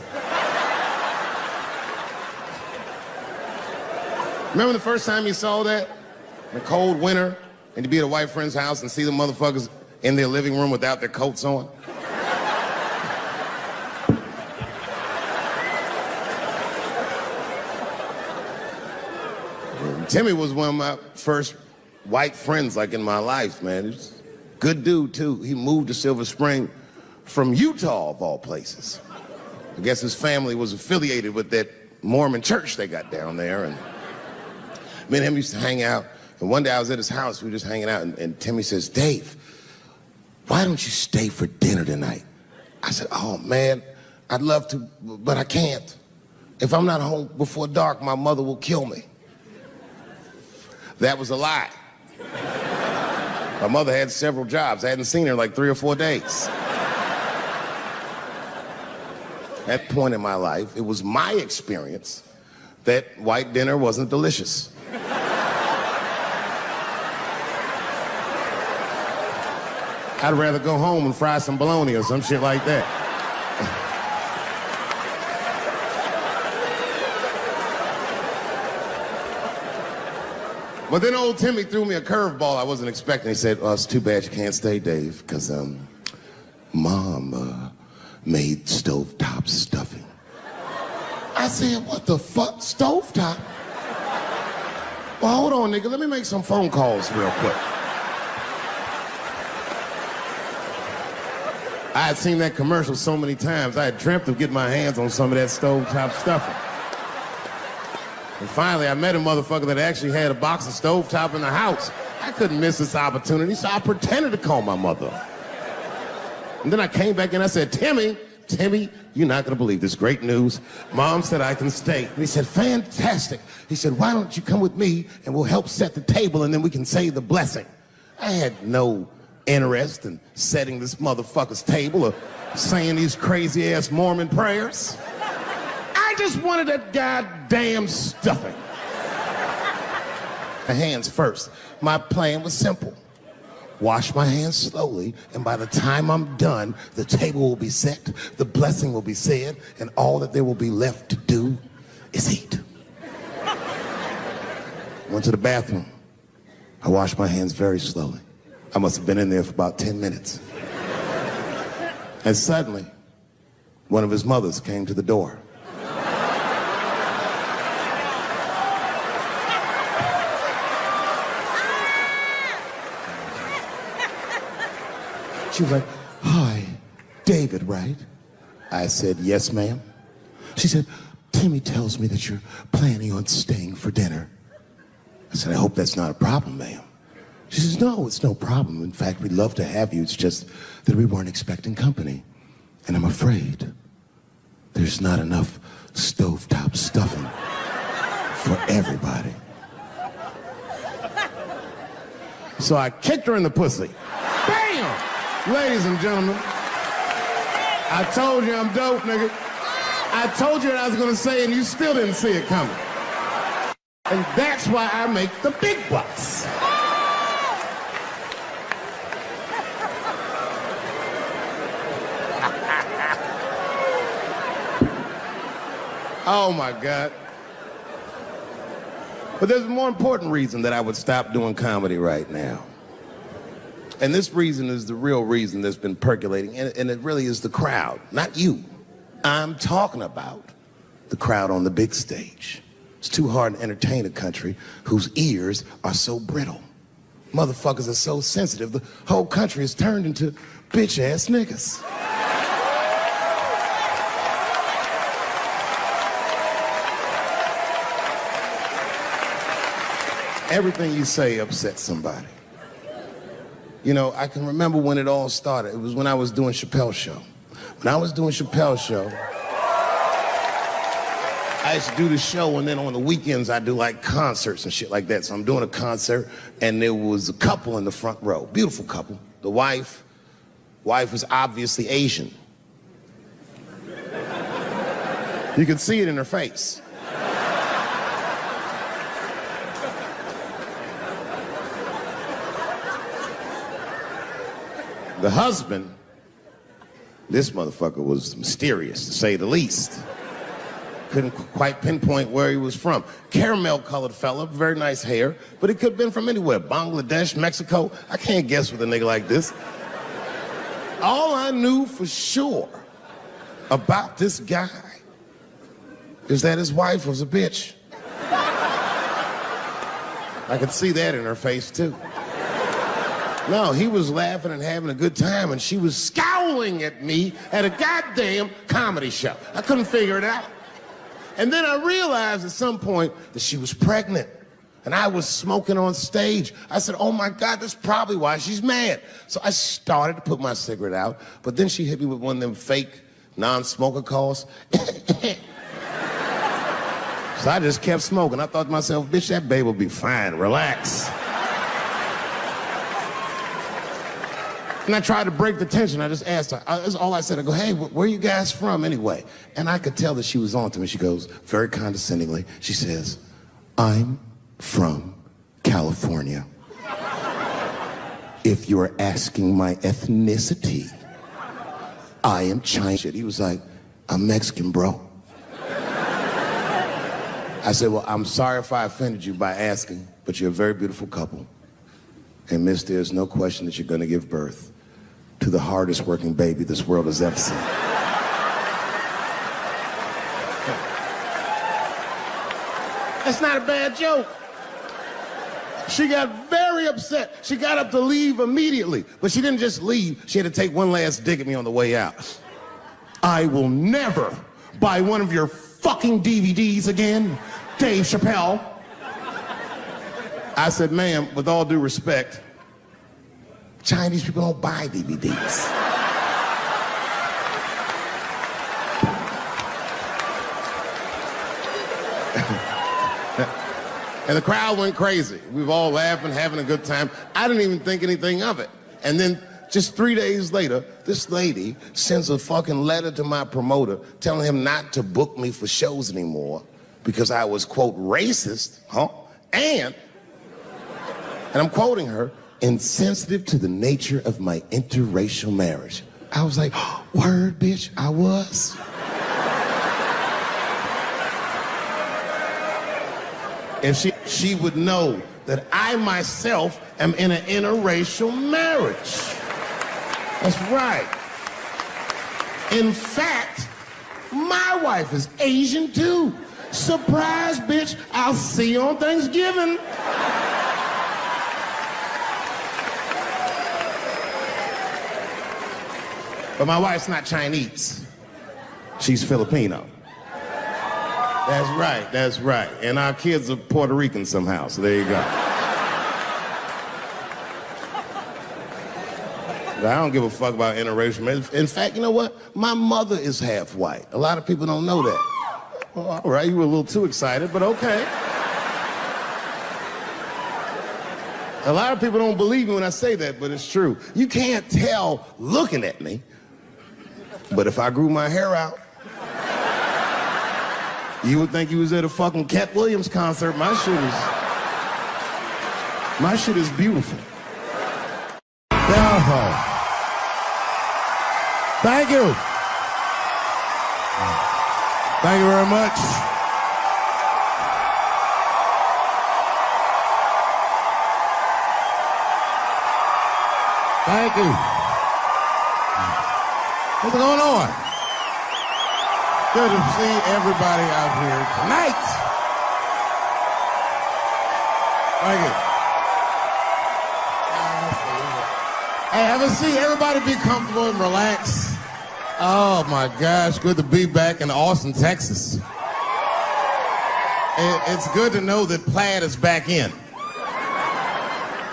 Remember the first time you saw that? In a cold winter, and you'd be at a white friend's house and see the motherfuckers in their living room without their coats on? Timmy was one of my first white friends, like, in my life, man. He's a good dude, too. He moved to Silver Spring from Utah, of all places. I guess his family was affiliated with that Mormon church they got down there, and Me and him used to hang out. And one day I was at his house, we were just hanging out, and Timmy says, Dave, why don't you stay for dinner tonight? I said, oh man, I'd love to, but I can't. If I'm not home before dark, my mother will kill me. That was a lie. My mother had several jobs. I hadn't seen her in like 3 or 4 days. At that point in my life, it was my experience that white dinner wasn't delicious. I'd rather go home and fry some bologna or some shit like that. But then old Timmy threw me a curveball I wasn't expecting. He said, oh, it's too bad you can't stay, Dave, because Mom made stovetop stuffing. I said, what the fuck, stovetop? Well, hold on, nigga, let me make some phone calls real quick. I had seen that commercial so many times, I had dreamt of getting my hands on some of that stovetop stuffing. And finally, I met a motherfucker that actually had a box of stovetop in the house. I couldn't miss this opportunity, so I pretended to call my mother. And then I came back and I said, Timmy, you're not gonna believe this great news. Mom said I can stay. And he said, fantastic. He said, why don't you come with me and we'll help set the table and then we can say the blessing. I had no interest in setting this motherfucker's table or saying these crazy ass Mormon prayers. I just wanted that goddamn stuffing. My hands first. My plan was simple. Wash my hands slowly, and by the time I'm done, the table will be set, the blessing will be said, and all that there will be left to do is eat. Went to the bathroom. I washed my hands very slowly. I must have been in there for about 10 minutes. And suddenly, one of his mothers came to the door. She was like, hi, David, right? I said, yes, ma'am. She said, Timmy tells me that you're planning on staying for dinner. I said, I hope that's not a problem, ma'am. She says, no, it's no problem. In fact, we'd love to have you. It's just that we weren't expecting company. And I'm afraid there's not enough stovetop stuffing for everybody. So I kicked her in the pussy. Bam! Ladies and gentlemen, I told you I'm dope, nigga. I told you what I was gonna say and you still didn't see it coming. And that's why I make the big bucks. Oh my God. But there's a more important reason that I would stop doing comedy right now. And this reason is the real reason that's been percolating, and it really is the crowd, not you. I'm talking about the crowd on the big stage. It's too hard to entertain a country whose ears are so brittle. Motherfuckers are so sensitive, the whole country is turned into bitch-ass niggas. Everything you say upsets somebody. You know, I can remember when it all started. It was when I was doing Chappelle show. When I was doing Chappelle show, I used to do the show, and then on the weekends I do like concerts and shit like that. So I'm doing a concert, and there was a couple in the front row, beautiful couple. The wife was obviously Asian. You could see it in her face. The husband, this motherfucker was mysterious, to say the least. Couldn't quite pinpoint where he was from. Caramel-colored fella, very nice hair, but he could have been from anywhere. Bangladesh, Mexico. I can't guess with a nigga like this. All I knew for sure about this guy is that his wife was a bitch. I could see that in her face, too. No, he was laughing and having a good time, and she was scowling at me at a goddamn comedy show. I couldn't figure it out. And then I realized at some point that she was pregnant. and I was smoking on stage. I said, oh my God, that's probably why she's mad. So I started to put my cigarette out, but then she hit me with one of them fake non-smoker calls. So I just kept smoking. I thought to myself, bitch, that babe will be fine, relax. And I tried to break the tension. I just asked her, that's all I said. I go, hey, where are you guys from anyway? And I could tell that she was on to me. She goes, very condescendingly, she says, I'm from California. If you're asking my ethnicity, I am Chinese. He was like, I'm Mexican, bro. I said, well, I'm sorry if I offended you by asking, but you're a very beautiful couple. And miss, there's no question that you're gonna give birth to the hardest working baby this world has ever seen. That's not a bad joke. She got very upset. She got up to leave immediately, but she didn't just leave. She had to take one last dig at me on the way out. I will never buy one of your fucking DVDs again, Dave Chappelle. I said, ma'am, with all due respect, Chinese people don't buy DVDs. And the crowd went crazy. We were all laughing, having a good time. I didn't even think anything of it. And then just 3 days later, this lady sends a fucking letter to my promoter telling him not to book me for shows anymore because I was, quote, racist, and I'm quoting her, insensitive to the nature of my interracial marriage. I was like, word, bitch, I was. If she would know that I myself am in an interracial marriage. That's right. In fact, my wife is Asian too. Surprise, bitch, I'll see you on Thanksgiving. But my wife's not Chinese. She's Filipino. That's right. And our kids are Puerto Rican somehow, so there you go. But I don't give a fuck about interracial marriage. In fact, you know what? My mother is half white. A lot of people don't know that. Well, all right, you were a little too excited, but okay. A lot of people don't believe me when I say that, but it's true. You can't tell looking at me, but if I grew my hair out, you would think you was at a fucking Cat Williams concert. My shit is beautiful. Thank you. Thank you very much. Thank you. What's going on? Good to see everybody out here tonight. Thank you. Hey, have a seat. Everybody be comfortable and relax. Oh my gosh, good to be back in Austin, Texas. It's good to know that plaid is back in.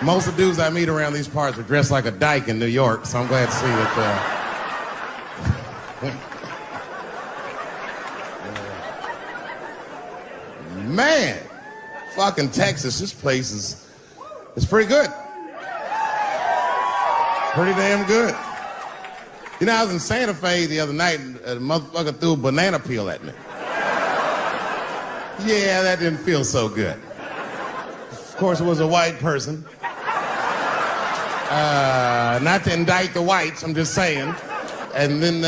Most of the dudes I meet around these parts are dressed like a dyke in New York, so I'm glad to see that. Man, fucking Texas, this place is pretty good. Pretty damn good. You know, I was in Santa Fe the other night and a motherfucker threw a banana peel at me. Yeah, that didn't feel so good. Of course, it was a white person. Not to indict the whites, I'm just saying. And then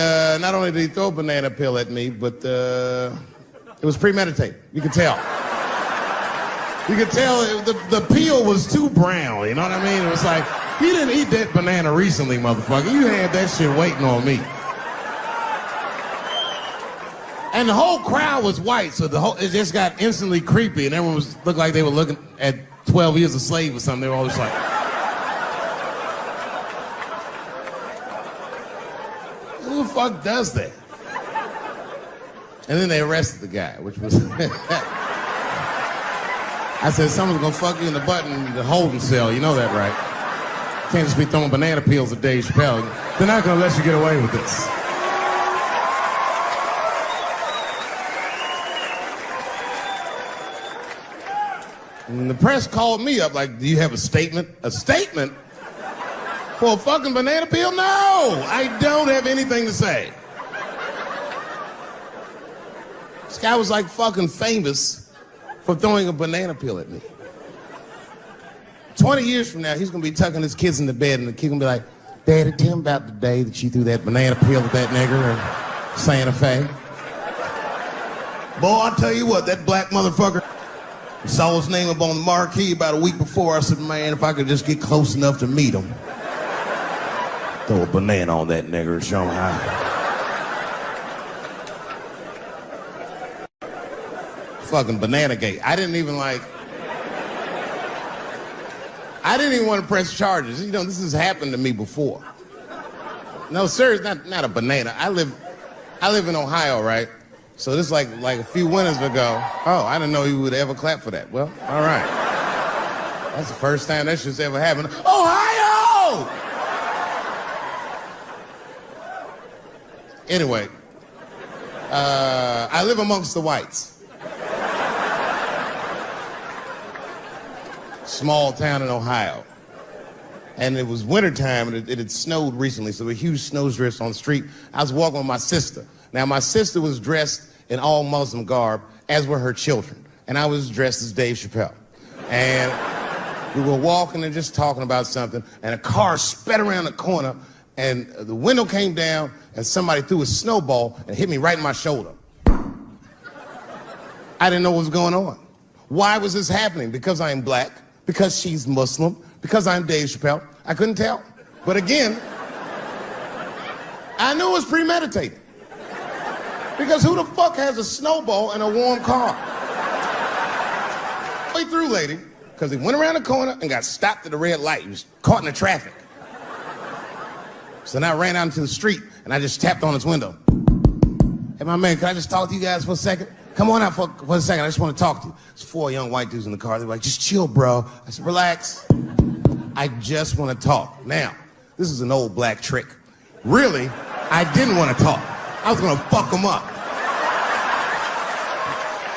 not only did he throw a banana peel at me, but it was premeditated. You could tell. You could tell the peel was too brown, you know what I mean? It was like, you didn't eat that banana recently, motherfucker. You had that shit waiting on me. And the whole crowd was white, so it just got instantly creepy, and everyone looked like they were looking at 12 Years a Slave or something. They were all just like, who the fuck does that? And then they arrested the guy, which was... I said, someone's gonna fuck you in the butt in the holding cell. You know that, right? Can't just be throwing banana peels at Dave Chappelle. They're not gonna let you get away with this. And the press called me up like, do you have a statement? A statement? For a fucking banana peel? No! I don't have anything to say. This guy was like fucking famous for throwing a banana peel at me. 20 years from now, he's gonna be tucking his kids in the bed and the kid gonna be like, Daddy, tell him about the day that you threw that banana peel at that nigger in Santa Fe. Boy, I'll tell you what, that black motherfucker saw his name up on the marquee about a week before. I said, man, if I could just get close enough to meet him, throw a banana on that nigger and show him how. Fucking banana gate. I didn't even want to press charges. You know, this has happened to me before. No, seriously, not a banana. I live in Ohio, right? So this like a few winters ago. Oh, I didn't know you would ever clap for that. Well, all right. That's the first time that shit's ever happened. Ohio! Anyway, I live amongst the whites. Small town in Ohio. And it was wintertime, and it had snowed recently, so there were huge snowdrifts on the street. I was walking with my sister. Now, my sister was dressed in all Muslim garb, as were her children. And I was dressed as Dave Chappelle. And we were walking and just talking about something, and a car sped around the corner, and the window came down, and somebody threw a snowball and hit me right in my shoulder. I didn't know what was going on. Why was this happening? Because I'm black, because she's Muslim, because I'm Dave Chappelle. I couldn't tell. But again, I knew it was premeditated. Because who the fuck has a snowball in a warm car? Way through, lady, because he went around the corner and got stopped at a red light. He was caught in the traffic. So then I ran out into the street and I just tapped on his window. Hey, my man, can I just talk to you guys for a second? Come on out for a second. I just want to talk to you. There's 4 young white dudes in the car. They were like, just chill, bro. I said, relax. I just want to talk. Now, this is an old black trick. Really, I didn't want to talk. I was going to fuck them up.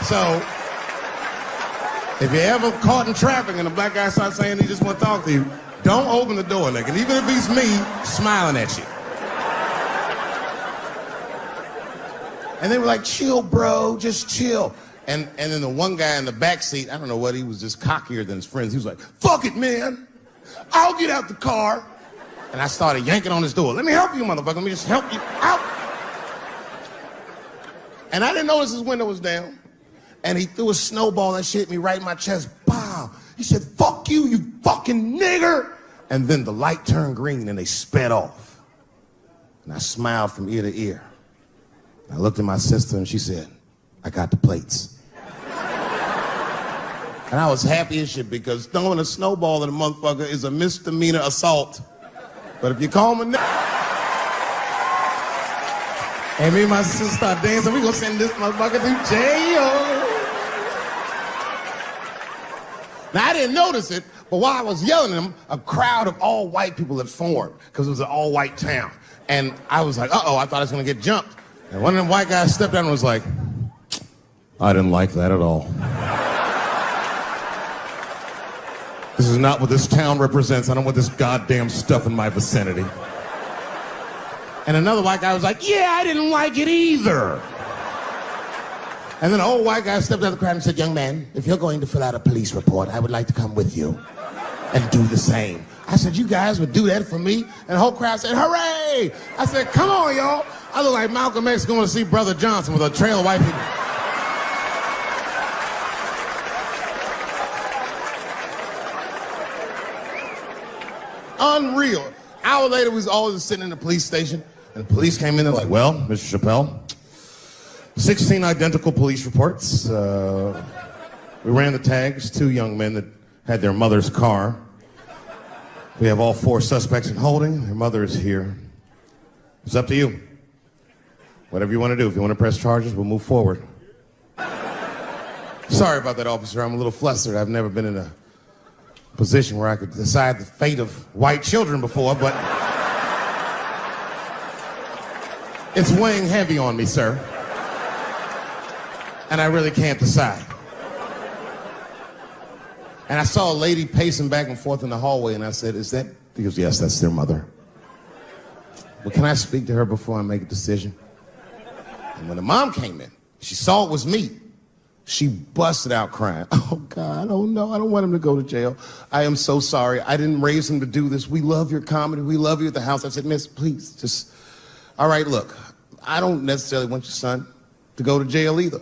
So, if you're ever caught in traffic and a black guy starts saying he just want to talk to you, don't open the door, nigga. And even if he's me, smiling at you. And they were like, chill, bro, just chill. And then the one guy in the back seat, I don't know what, he was just cockier than his friends. He was like, fuck it, man. I'll get out the car. And I started yanking on his door. Let me help you, motherfucker. Let me just help you out. And I didn't notice his window was down. And he threw a snowball and shit hit me right in my chest. Pow. He said, fuck you, you fucking nigger. And then the light turned green and they sped off. And I smiled from ear to ear. I looked at my sister and she said, I got the plates. And I was happy as shit because throwing a snowball at a motherfucker is a misdemeanor assault. But if you call him a nigga, and me and my sister start dancing, we gonna send this motherfucker to jail. Now I didn't notice it, but while I was yelling at him, a crowd of all white people had formed because it was an all white town. And I was like, uh-oh, I thought I was gonna get jumped. And one of them white guys stepped down and was like, I didn't like that at all. This is not what this town represents. I don't want this goddamn stuff in my vicinity. And another white guy was like, yeah, I didn't like it either. And then an old white guy stepped out of the crowd and said, young man, if you're going to fill out a police report, I would like to come with you and do the same. I said, you guys would do that for me? And the whole crowd said, hooray! I said, come on, y'all. I look like Malcolm X going to see Brother Johnson with a trail of white people. Unreal. An hour later, we was all just sitting in the police station, and the police came in and like, well, Mr. Chappelle, 16 identical police reports. We ran the tags, 2 young men that had their mother's car. We have all 4 suspects in holding. Their mother is here. It's up to you. Whatever you want to do. If you want to press charges, we'll move forward. Sorry about that, officer. I'm a little flustered. I've never been in a position where I could decide the fate of white children before, but it's weighing heavy on me, sir. And I really can't decide. And I saw a lady pacing back and forth in the hallway, and I said, is that? He goes, yes, that's their mother. Well, can I speak to her before I make a decision? And when the mom came in, she saw it was me. She busted out crying. Oh, God, oh, no, I don't want him to go to jail. I am so sorry. I didn't raise him to do this. We love your comedy. We love you at the house. I said, miss, please, just, all right, look, I don't necessarily want your son to go to jail either.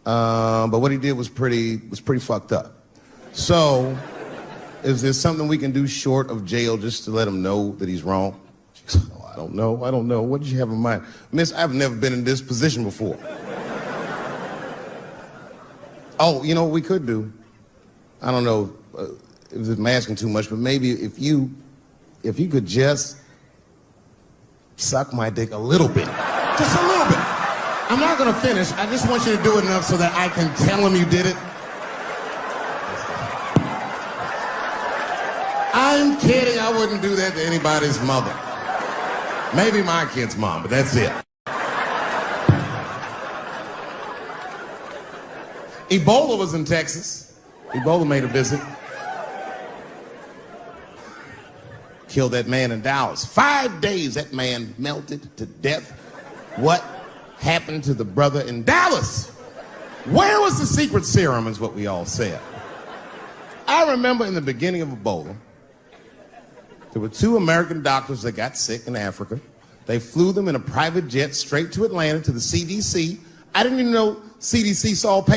But what he did was pretty fucked up. So, is there something we can do short of jail just to let him know that he's wrong? She goes, oh, I don't know. What did you have in mind? Miss, I've never been in this position before. Oh, you know what we could do? I don't know if I'm asking too much, but maybe if you could just suck my dick a little bit. Just a little bit. I'm not gonna finish. I just want you to do it enough so that I can tell him you did it. I'm kidding. I wouldn't do that to anybody's mother. Maybe my kid's mom, but that's it. Ebola was in Texas. Ebola made a visit. Killed that man in Dallas. 5 days that man melted to death. What happened to the brother in Dallas? Where was the secret serum is what we all said. I remember in the beginning of Ebola, there were 2 American doctors that got sick in Africa. They flew them in a private jet straight to Atlanta to the CDC. I didn't even know CDC saw patients.